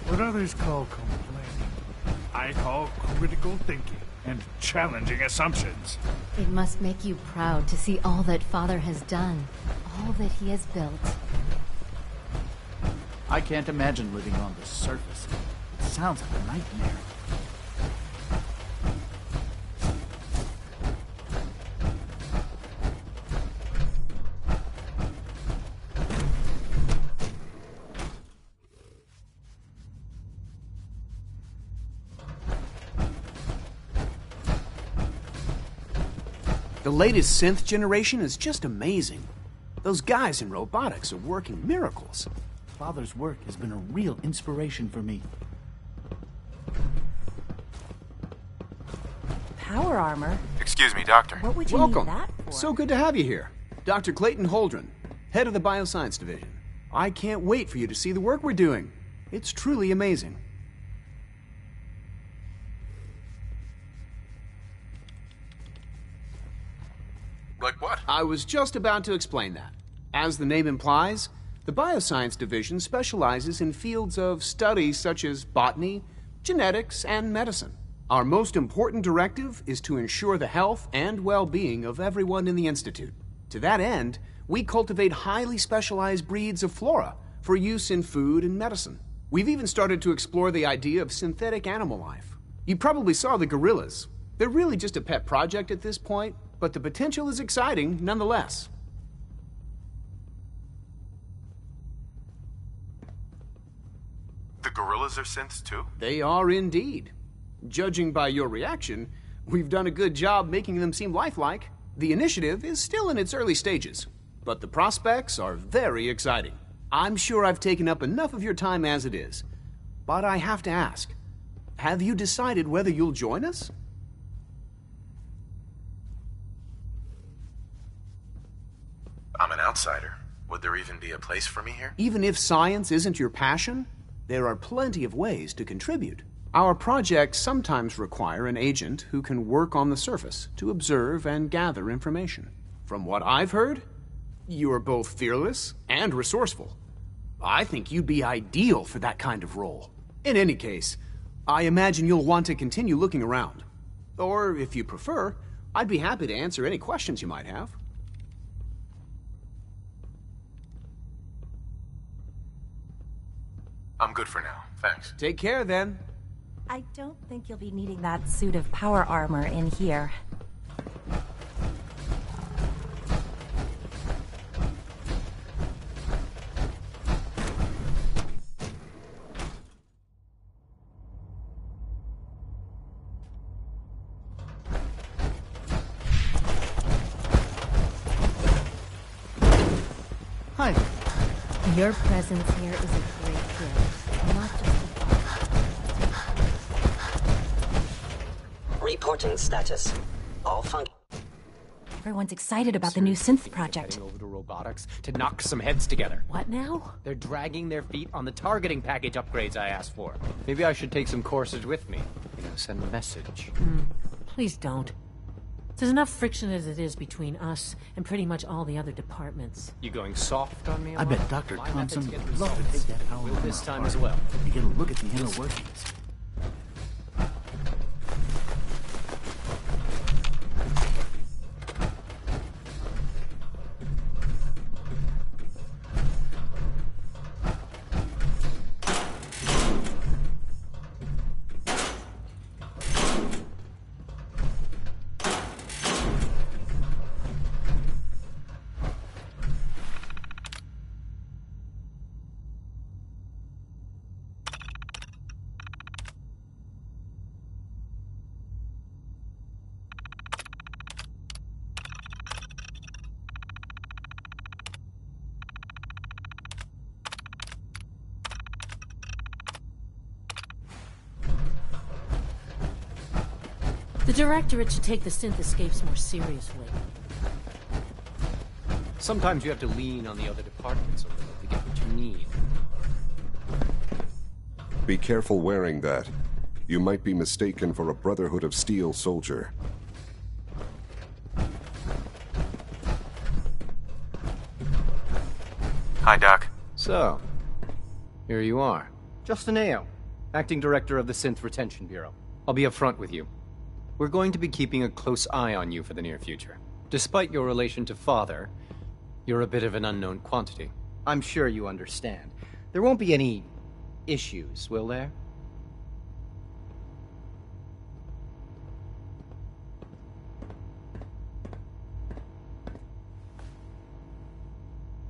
L: What others call complaining, I call critical thinking and challenging assumptions.
Q: It must make you proud to see all that Father has done, all that he has built.
T: I can't imagine living on the surface. It sounds like a nightmare.
E: The latest synth generation is just amazing. Those guys in robotics are working miracles.
T: Father's work has been a real inspiration for me.
U: Power armor?
F: Excuse me, Doctor.
U: What would you
E: Welcome.
U: need that for?
E: So good to have you here. Dr. Clayton Holdren, head of the Bioscience Division. I can't wait for you to see the work we're doing. It's truly amazing.
F: Like what?
E: I was just about to explain that. As the name implies, the Bioscience Division specializes in fields of study such as botany, genetics, and medicine. Our most important directive is to ensure the health and well-being of everyone in the Institute. To that end, we cultivate highly specialized breeds of flora for use in food and medicine. We've even started to explore the idea of synthetic animal life. You probably saw the gorillas. They're really just a pet project at this point, but the potential is exciting nonetheless.
F: The gorillas are synths too?
E: They are indeed. Judging by your reaction, we've done a good job making them seem lifelike. The initiative is still in its early stages, but the prospects are very exciting. I'm sure I've taken up enough of your time as it is, but I have to ask, have you decided whether you'll join us?
F: I'm an outsider. Would there even be a place for me here?
E: Even if science isn't your passion, there are plenty of ways to contribute. Our projects sometimes require an agent who can work on the surface to observe and gather information. From what I've heard, you are both fearless and resourceful. I think you'd be ideal for that kind of role. In any case, I imagine you'll want to continue looking around. Or, if you prefer, I'd be happy to answer any questions you might have.
F: I'm good for now, thanks.
E: Take care, then.
H: I don't think you'll be needing that suit of power armor in here.
E: Hi.
Q: Your presence here is a great gift, not just
R: Reporting status. All
H: Everyone's excited about the new synth project.
G: Heading over to robotics to knock some heads together.
B: What now?
G: They're dragging their feet on the targeting package upgrades I asked for. Maybe I should take some courses with me. Send a message.
B: Please don't. There's enough friction as it is between us and pretty much all the other departments.
G: You going soft on me?
T: I bet Dr. Thompson would love to take that power
G: Will this time as well.
T: You get a look at the inner workings.
B: The Directorate should take the synth escapes more seriously.
G: Sometimes you have to lean on the other departments a little to get what you need.
C: Be careful wearing that. You might be mistaken for a Brotherhood of Steel soldier.
F: Hi, Doc.
G: So, here you are. Justin Ao, Acting Director of the Synth Retention Bureau. I'll be upfront with you. We're going to be keeping a close eye on you for the near future. Despite your relation to Father, you're a bit of an unknown quantity. I'm sure you understand. There won't be any issues, will there?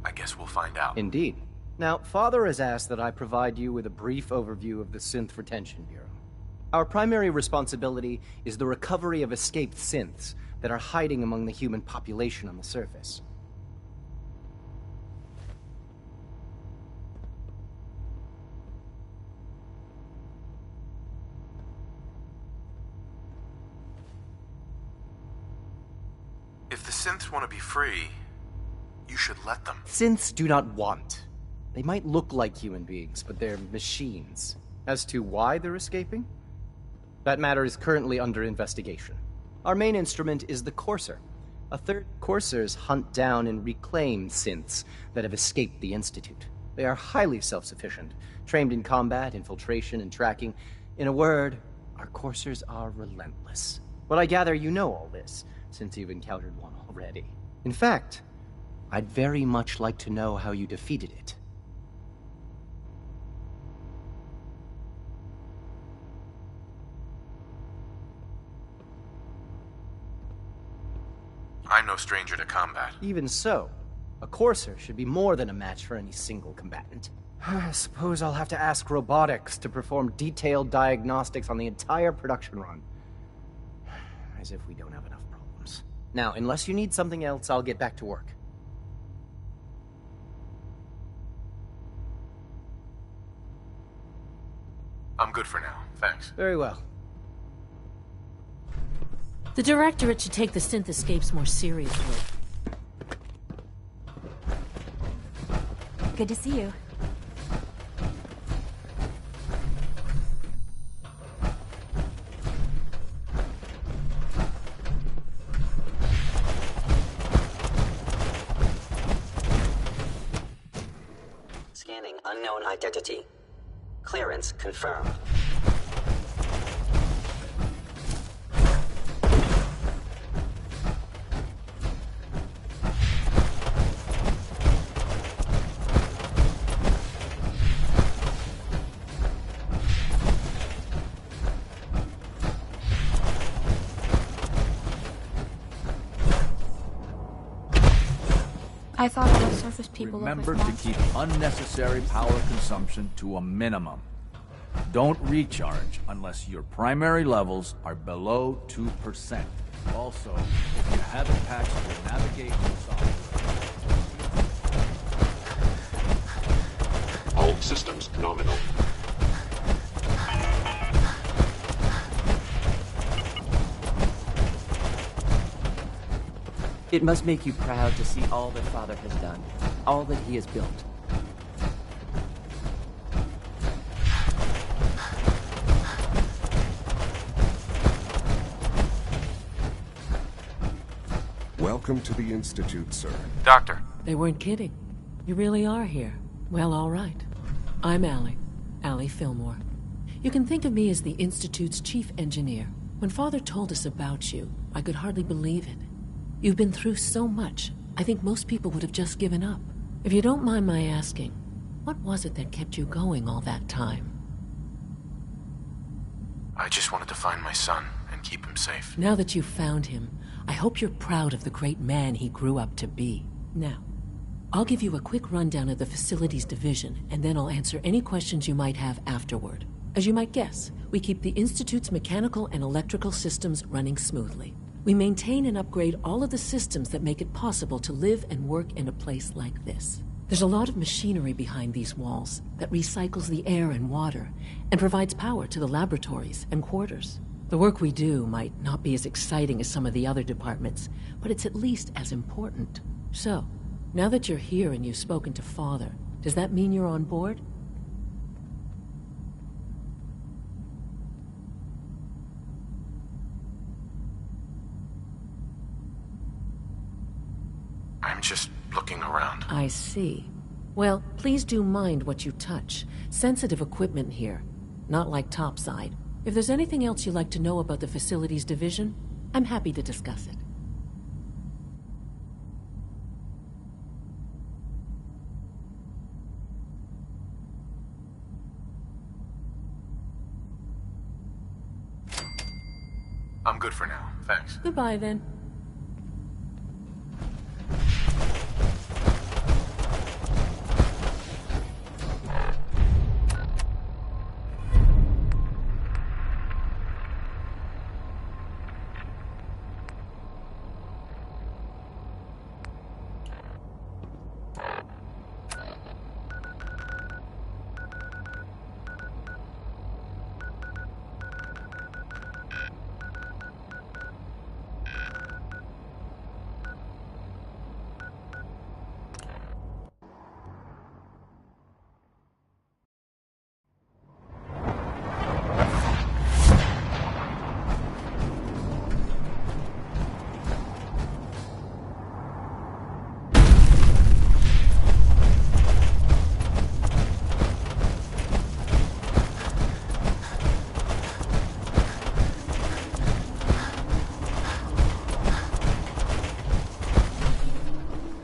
F: I guess we'll find out.
G: Indeed. Now, Father has asked that I provide you with a brief overview of the Synth Retention Bureau. Our primary responsibility is the recovery of escaped synths that are hiding among the human population on the surface.
F: If the synths want to be free, you should let them.
G: Synths do not want. They might look like human beings, but they're machines. As to why they're escaping? That matter is currently under investigation. Our main instrument is the Courser. Coursers hunt down and reclaim synths that have escaped the Institute. They are highly self-sufficient, trained in combat, infiltration, and tracking. In a word, our Coursers are relentless. But I gather you know all this, since you've encountered one already. In fact, I'd very much like to know how you defeated it.
F: no stranger to combat.
G: Even so, a Courser should be more than a match for any single combatant. I suppose I'll have to ask robotics to perform detailed diagnostics on the entire production run. As if we don't have enough problems. Now, unless you need something else, I'll get back to work.
F: I'm good for now, thanks.
G: Very well.
B: The Directorate should take the synth escapes more seriously.
H: Good to see you.
R: Scanning unknown identity. Clearance confirmed.
M: I thought all surface people
N: Remember to keep unnecessary power consumption to a minimum. Don't recharge unless your primary levels are below 2%. Also, if you haven't patched your navigation software...
V: All systems nominal.
E: It must make you proud to see all that Father has done, all that he has built.
C: Welcome to the Institute, sir.
F: Doctor.
B: They weren't kidding. You really are here. Well, all right. I'm Allie Fillmore. You can think of me as the Institute's chief engineer. When Father told us about you, I could hardly believe it. You've been through so much, I think most people would have just given up. If you don't mind my asking, what was it that kept you going all that time?
F: I just wanted to find my son and keep him safe.
B: Now that you've found him, I hope you're proud of the great man he grew up to be. Now, I'll give you a quick rundown of the Facilities Division, and then I'll answer any questions you might have afterward. As you might guess, we keep the Institute's mechanical and electrical systems running smoothly. We maintain and upgrade all of the systems that make it possible to live and work in a place like this. There's a lot of machinery behind these walls that recycles the air and water and provides power to the laboratories and quarters. The work we do might not be as exciting as some of the other departments, but it's at least as important. So, now that you're here and you've spoken to Father, does that mean you're on board?
F: I'm just looking around.
B: I see. Well, please do mind what you touch. Sensitive equipment here. Not like topside. If there's anything else you'd like to know about the Facilities Division, I'm happy to discuss it.
F: I'm good for now, thanks.
B: Goodbye, then.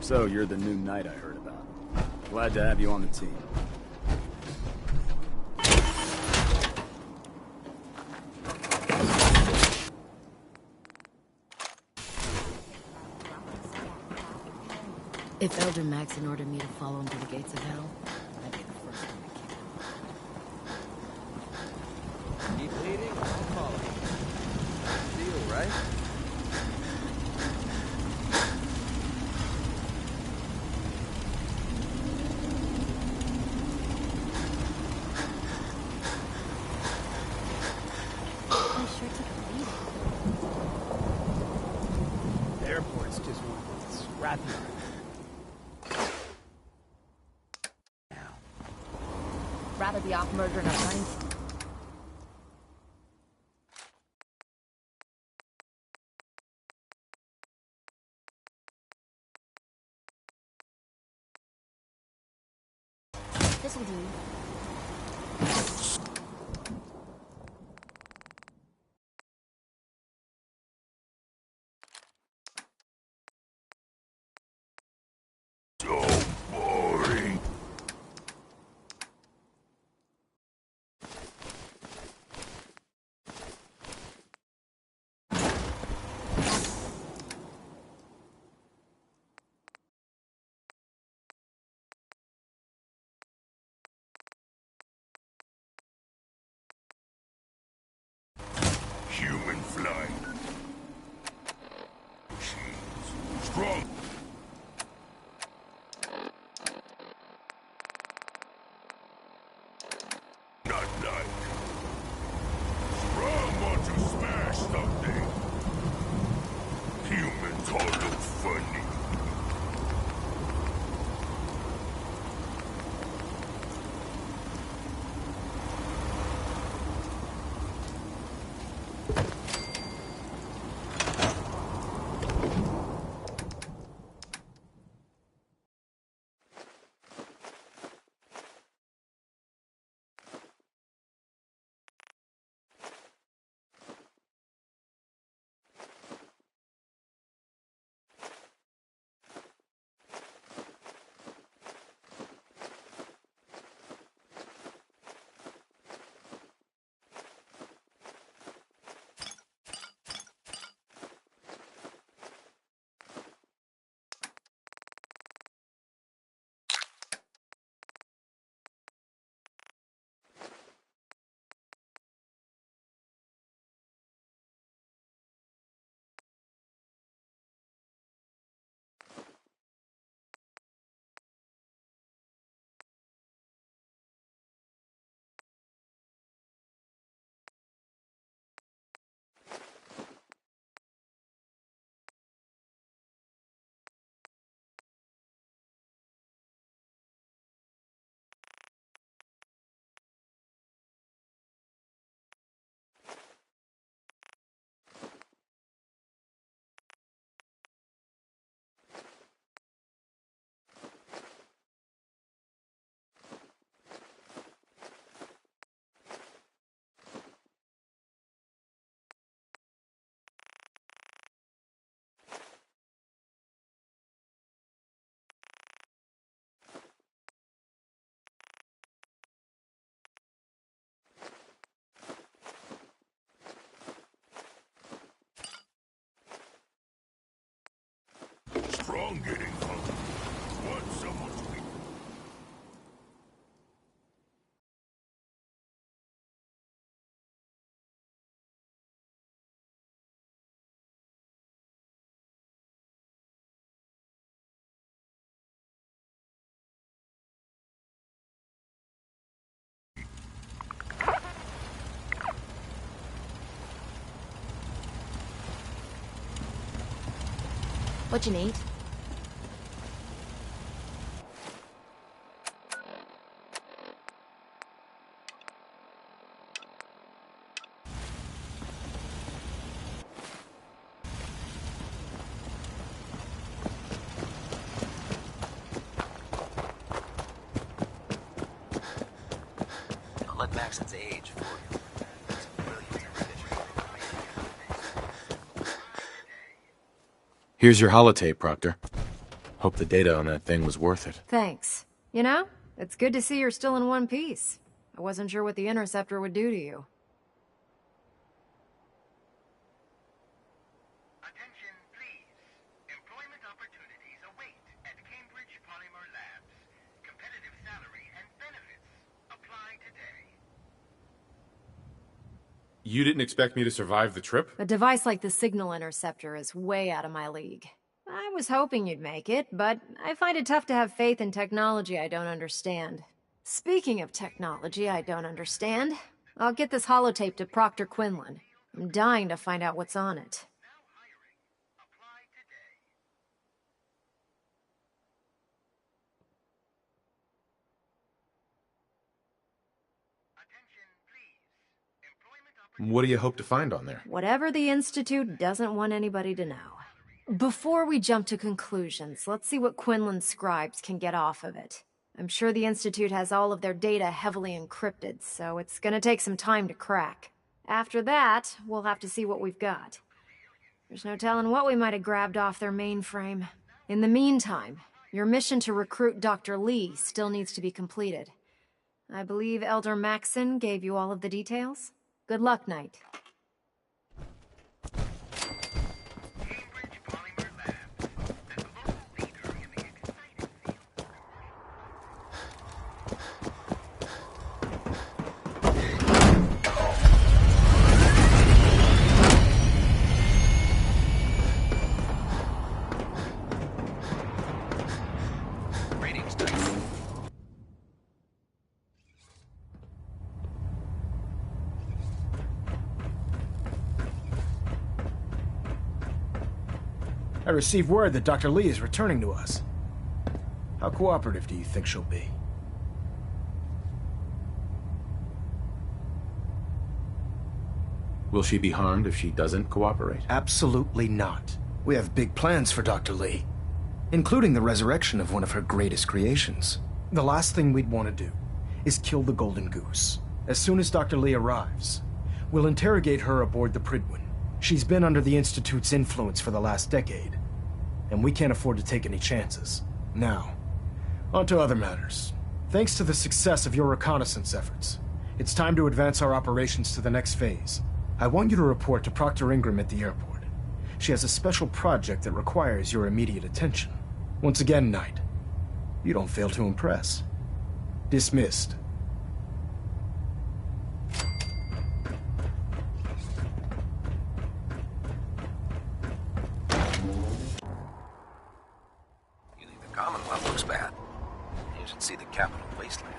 W: So, you're the new knight I heard about. Glad to have you on the team.
Q: If Elder Maxon ordered me to follow him to the gates of hell, I'd be the first one to kick him.
K: Keep leading, I'll follow. Deal, right?
E: The airport's just one scrapyard.
M: Rather be off murdering our friends. This'll do.
C: So boring. Human fly. Machines. Strong. Not like. Strong want to smash something. Humans all look funny. Strong getting hungry. Want someone to eat.
M: What you need?
K: Don't let Maxon's age fool you. He's a brilliant individual.
F: Here's your holotape, Proctor. Hope the data on that thing was worth it.
O: Thanks. You know, it's good to see you're still in one piece. I wasn't sure what the Interceptor would do to you.
P: Attention, please. Employment opportunities await at Cambridge
F: You didn't expect me to survive the trip?
O: A device like the Signal Interceptor is way out of my league. I was hoping you'd make it, but I find it tough to have faith in technology I don't understand. Speaking of technology I don't understand, I'll get this holotape to Proctor Quinlan. I'm dying to find out what's on it.
F: What do you hope to find on there?
O: Whatever the Institute doesn't want anybody to know. Before we jump to conclusions, let's see what Quinlan's scribes can get off of it. I'm sure the Institute has all of their data heavily encrypted, so it's gonna take some time to crack. After that, we'll have to see what we've got. There's no telling what we might have grabbed off their mainframe. In the meantime, your mission to recruit Dr. Lee still needs to be completed. I believe Elder Maxson gave you all of the details? Good luck, Knight.
K: Ratings done.
A: I received word that Dr. Lee is returning to us. How cooperative do you think she'll be?
F: Will she be harmed if she doesn't cooperate?
A: Absolutely not. We have big plans for Dr. Lee, including the resurrection of one of her greatest creations. The last thing we'd want to do is kill the Golden Goose. As soon as Dr. Lee arrives, we'll interrogate her aboard the Pridwin. She's been under the Institute's influence for the last decade, and we can't afford to take any chances. Now, on to other matters. Thanks to the success of your reconnaissance efforts, it's time to advance our operations to the next phase. I want you to report to Proctor Ingram at the airport. She has a special project that requires your immediate attention. Once again, Knight, you don't fail to impress. Dismissed.
K: The Commonwealth looks bad. You should see the capital wasteland.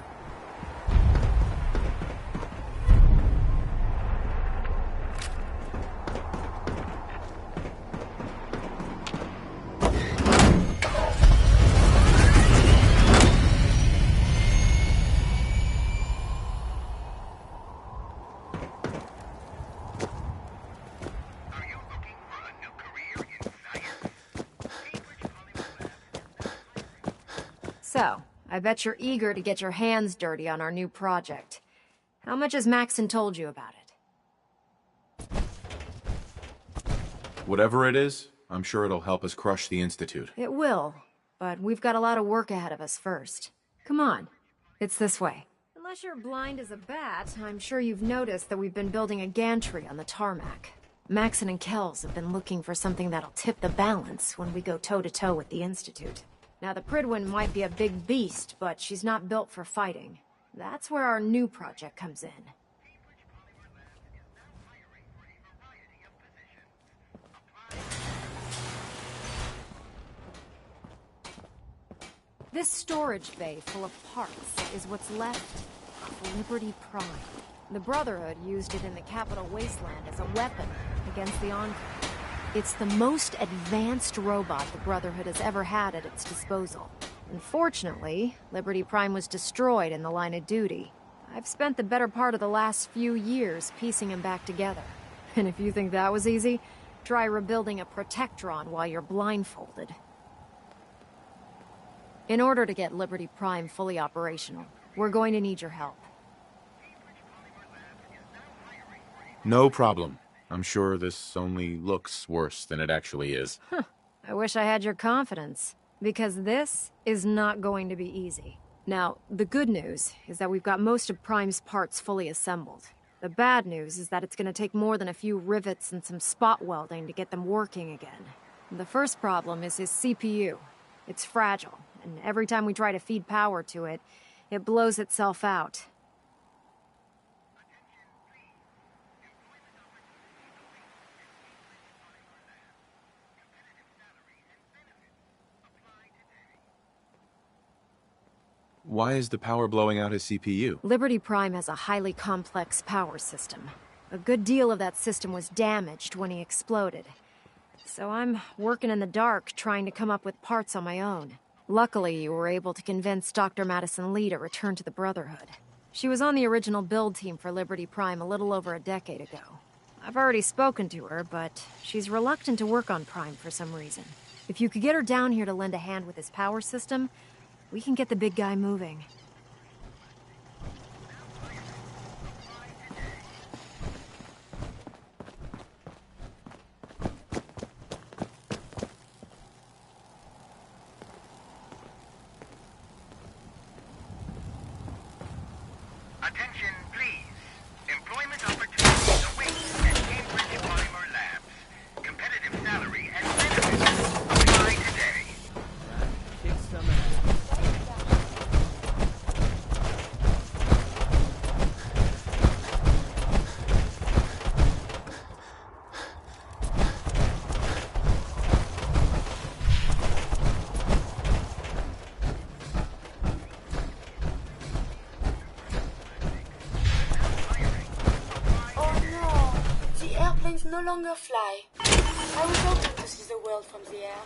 O: So, I bet you're eager to get your hands dirty on our new project. How much has Maxson told you about it?
F: Whatever it is, I'm sure it'll help us crush the Institute.
O: It will, but we've got a lot of work ahead of us first. Come on, it's this way. Unless you're blind as a bat, I'm sure you've noticed that we've been building a gantry on the tarmac. Maxson and Kells have been looking for something that'll tip the balance when we go toe-to-toe with the Institute. Now, the Pridwin might be a big beast, but she's not built for fighting. That's where our new project comes in. This storage bay full of parts is what's left of Liberty Prime. The Brotherhood used it in the Capital Wasteland as a weapon against the Enclave. It's the most advanced robot the Brotherhood has ever had at its disposal. Unfortunately, Liberty Prime was destroyed in the line of duty. I've spent the better part of the last few years piecing him back together. And if you think that was easy, try rebuilding a Protectron while you're blindfolded. In order to get Liberty Prime fully operational, we're going to need your help.
F: No problem. I'm sure this only looks worse than it actually is.
O: I wish I had your confidence, because this is not going to be easy. Now, the good news is that we've got most of Prime's parts fully assembled. The bad news is that it's going to take more than a few rivets and some spot welding to get them working again. The first problem is his CPU. It's fragile, and every time we try to feed power to it, it blows itself out.
F: Why is the power blowing out his CPU?
O: Liberty Prime has a highly complex power system. A good deal of that system was damaged when he exploded. So I'm working in the dark, trying to come up with parts on my own. Luckily, you were able to convince Dr. Madison Lee to return to the Brotherhood. She was on the original build team for Liberty Prime a little over a decade ago. I've already spoken to her, but she's reluctant to work on Prime for some reason. If you could get her down here to lend a hand with his power system, we can get the big guy moving.
I: Attention, please. Employment opportunities await at Cambridge Polymer Labs. Competitive salary and benefits apply today.
E: Kick some ass.
M: Oh no, the airplanes no longer fly. I was hoping to see the world from the air.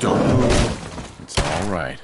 F: Don't move. It's all right.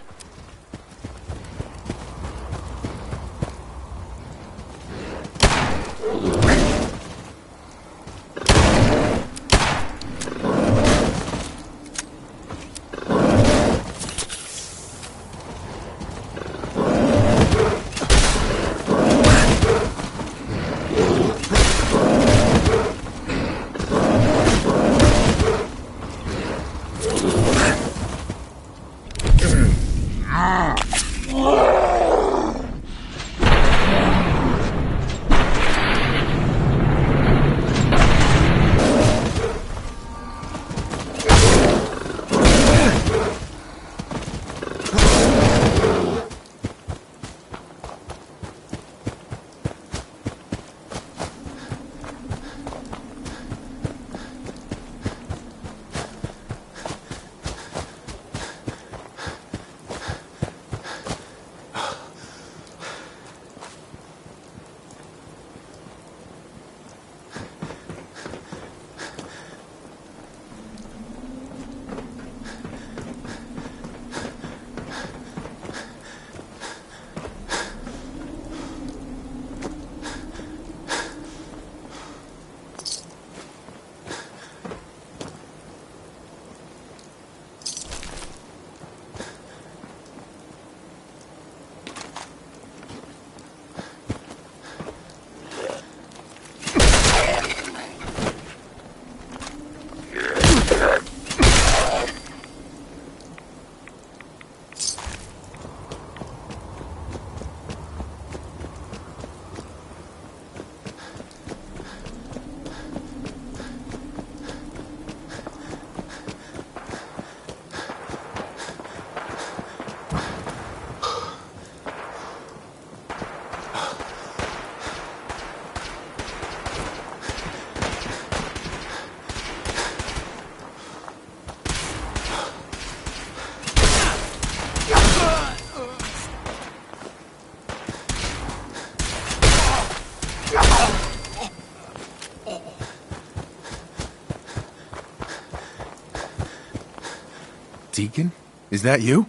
F: Deacon? Is that you?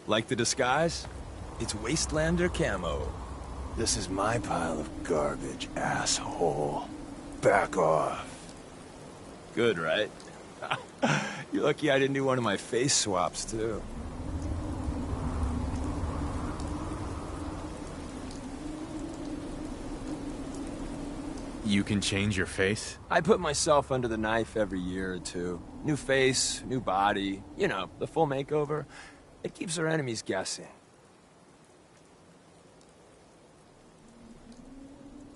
C: Like the disguise?
D: It's Wastelander camo. This is my pile of garbage, asshole. Back off. Good, right? You're lucky I didn't do one of my face swaps, too.
F: You can change your face?
D: I put myself under the knife every year or two. New face, new body, you know, the full makeover. It keeps our enemies guessing.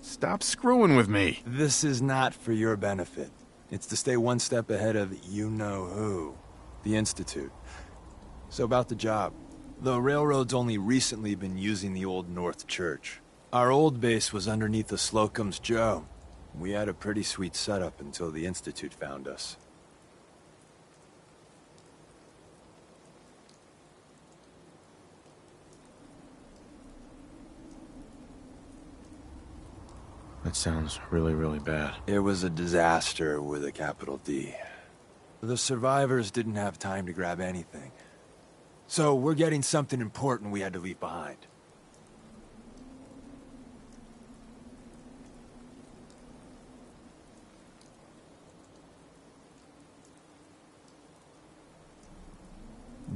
F: Stop screwing with me.
D: This is not for your benefit. It's to stay one step ahead of you-know-who, the Institute. So about the job. The railroad's only recently been using the Old North Church. Our old base was underneath the Slocum's Joe. We had a pretty sweet setup until the Institute found us.
F: That sounds really, really bad.
D: It was a disaster with a capital D. The survivors didn't have time to grab anything. So we're getting something important we had to leave behind.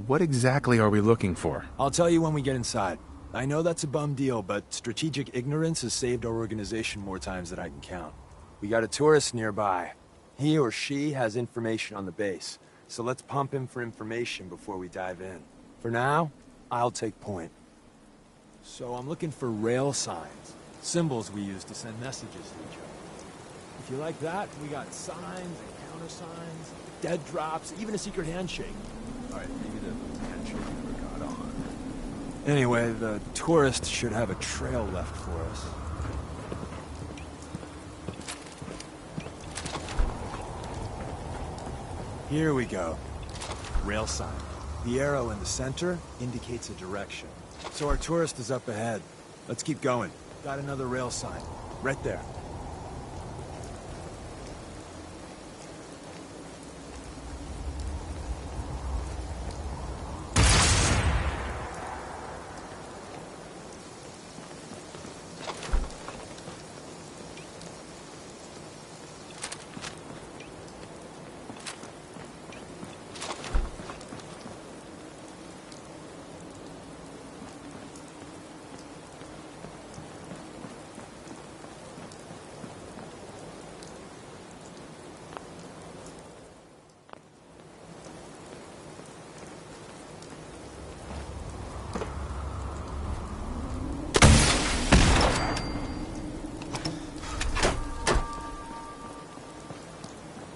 F: What exactly are we looking for?
D: I'll tell you when we get inside. I know that's a bum deal, but strategic ignorance has saved our organization more times than I can count. We got a tourist nearby. He or she has information on the base, so let's pump him for information before we dive in. For now, I'll take point. So I'm looking for rail signs, symbols we use to send messages to each other. If you like that, we got signs and countersigns, dead drops, even a secret handshake. Alright, maybe the handshake never got on. Anyway, the tourist should have a trail left for us. Here we go. Rail sign. The arrow in the center indicates a direction. So our tourist is up ahead. Let's keep going. Got another rail sign. Right there.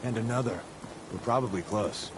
D: And another. We're probably close.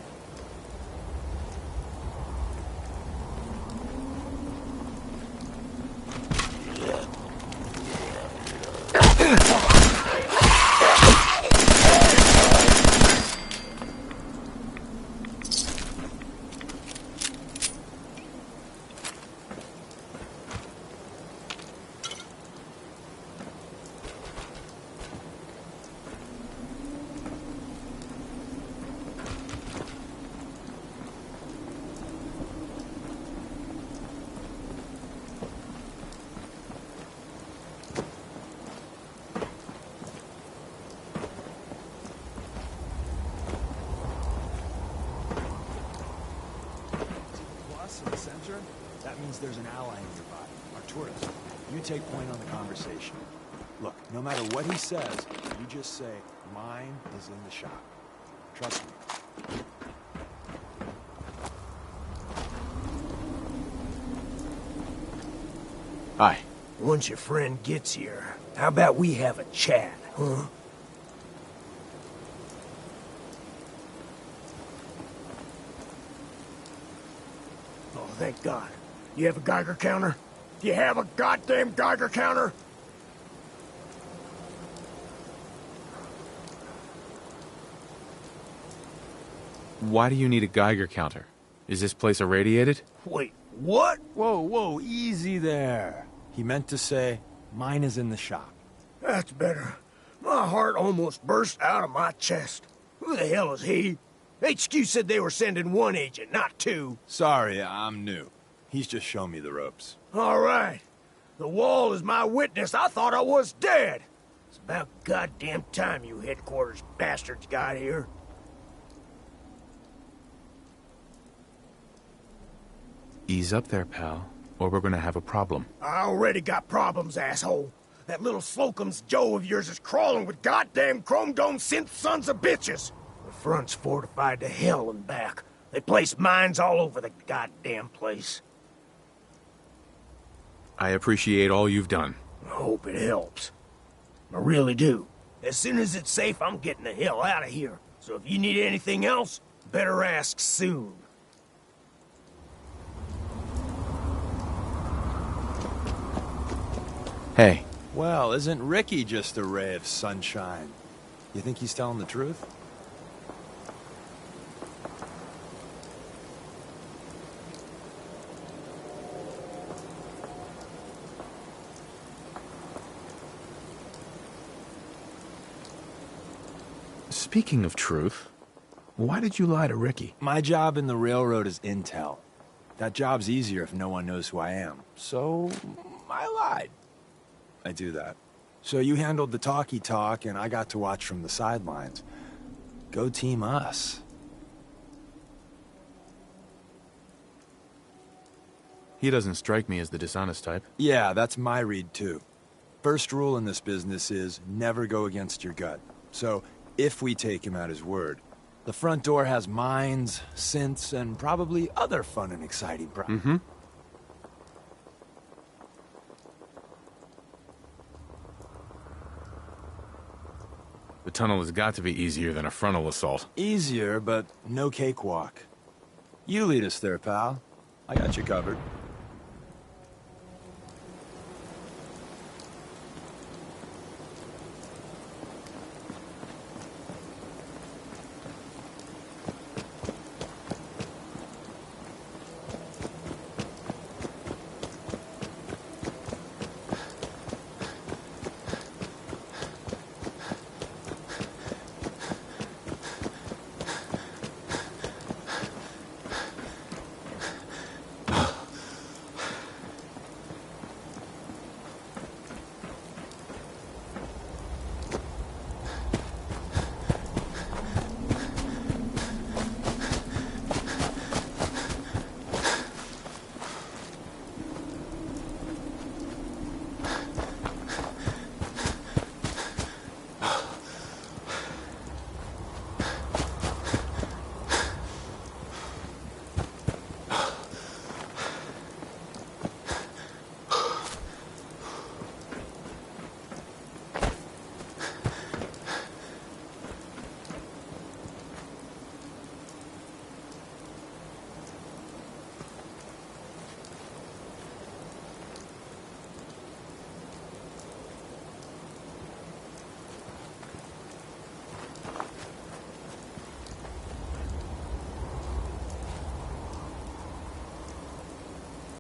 D: In the center, that means there's an ally nearby, our tourist. You take point on the conversation. Look, no matter what he says, you just say, mine is in the shop. Trust me.
F: Hi.
J: Once your friend gets here, how about we have a chat, huh? Thank God. You have a Geiger counter? Do you have a goddamn Geiger counter?
F: Why do you need a Geiger counter? Is this place irradiated?
J: Wait, what?
D: Whoa, easy there. He meant to say, mine is in the shop.
J: That's better. My heart almost burst out of my chest. Who the hell is he? HQ said they were sending one agent, not two.
D: Sorry, I'm new. He's just shown me the ropes.
J: All right. The wall is my witness. I thought I was dead. It's about goddamn time you headquarters bastards got here.
F: Ease up there, pal, or we're gonna have a problem.
J: I already got problems, asshole. That little Slocum's Joe of yours is crawling with goddamn chrome dome synth sons of bitches. The front's fortified to hell and back. They place mines all over the goddamn place.
F: I appreciate all you've done.
J: I hope it helps. I really do. As soon as it's safe, I'm getting the hell out of here. So if you need anything else, better ask soon.
F: Hey.
D: Well, isn't Ricky just a ray of sunshine? You think he's telling the truth?
F: Speaking of truth, why did you lie to Ricky?
D: My job in the railroad is intel. That job's easier if no one knows who I am. So, I lied. I do that. So you handled the talkie talk, and I got to watch from the sidelines. Go team us.
F: He doesn't strike me as the dishonest type.
D: Yeah, that's my read, too. First rule in this business is never go against your gut. So, if we take him at his word, the front door has mines, synths, and probably other fun and exciting problems.
F: Mm-hmm. The tunnel has got to be easier than a frontal assault.
D: Easier, but no cakewalk. You lead us there, pal. I got you covered.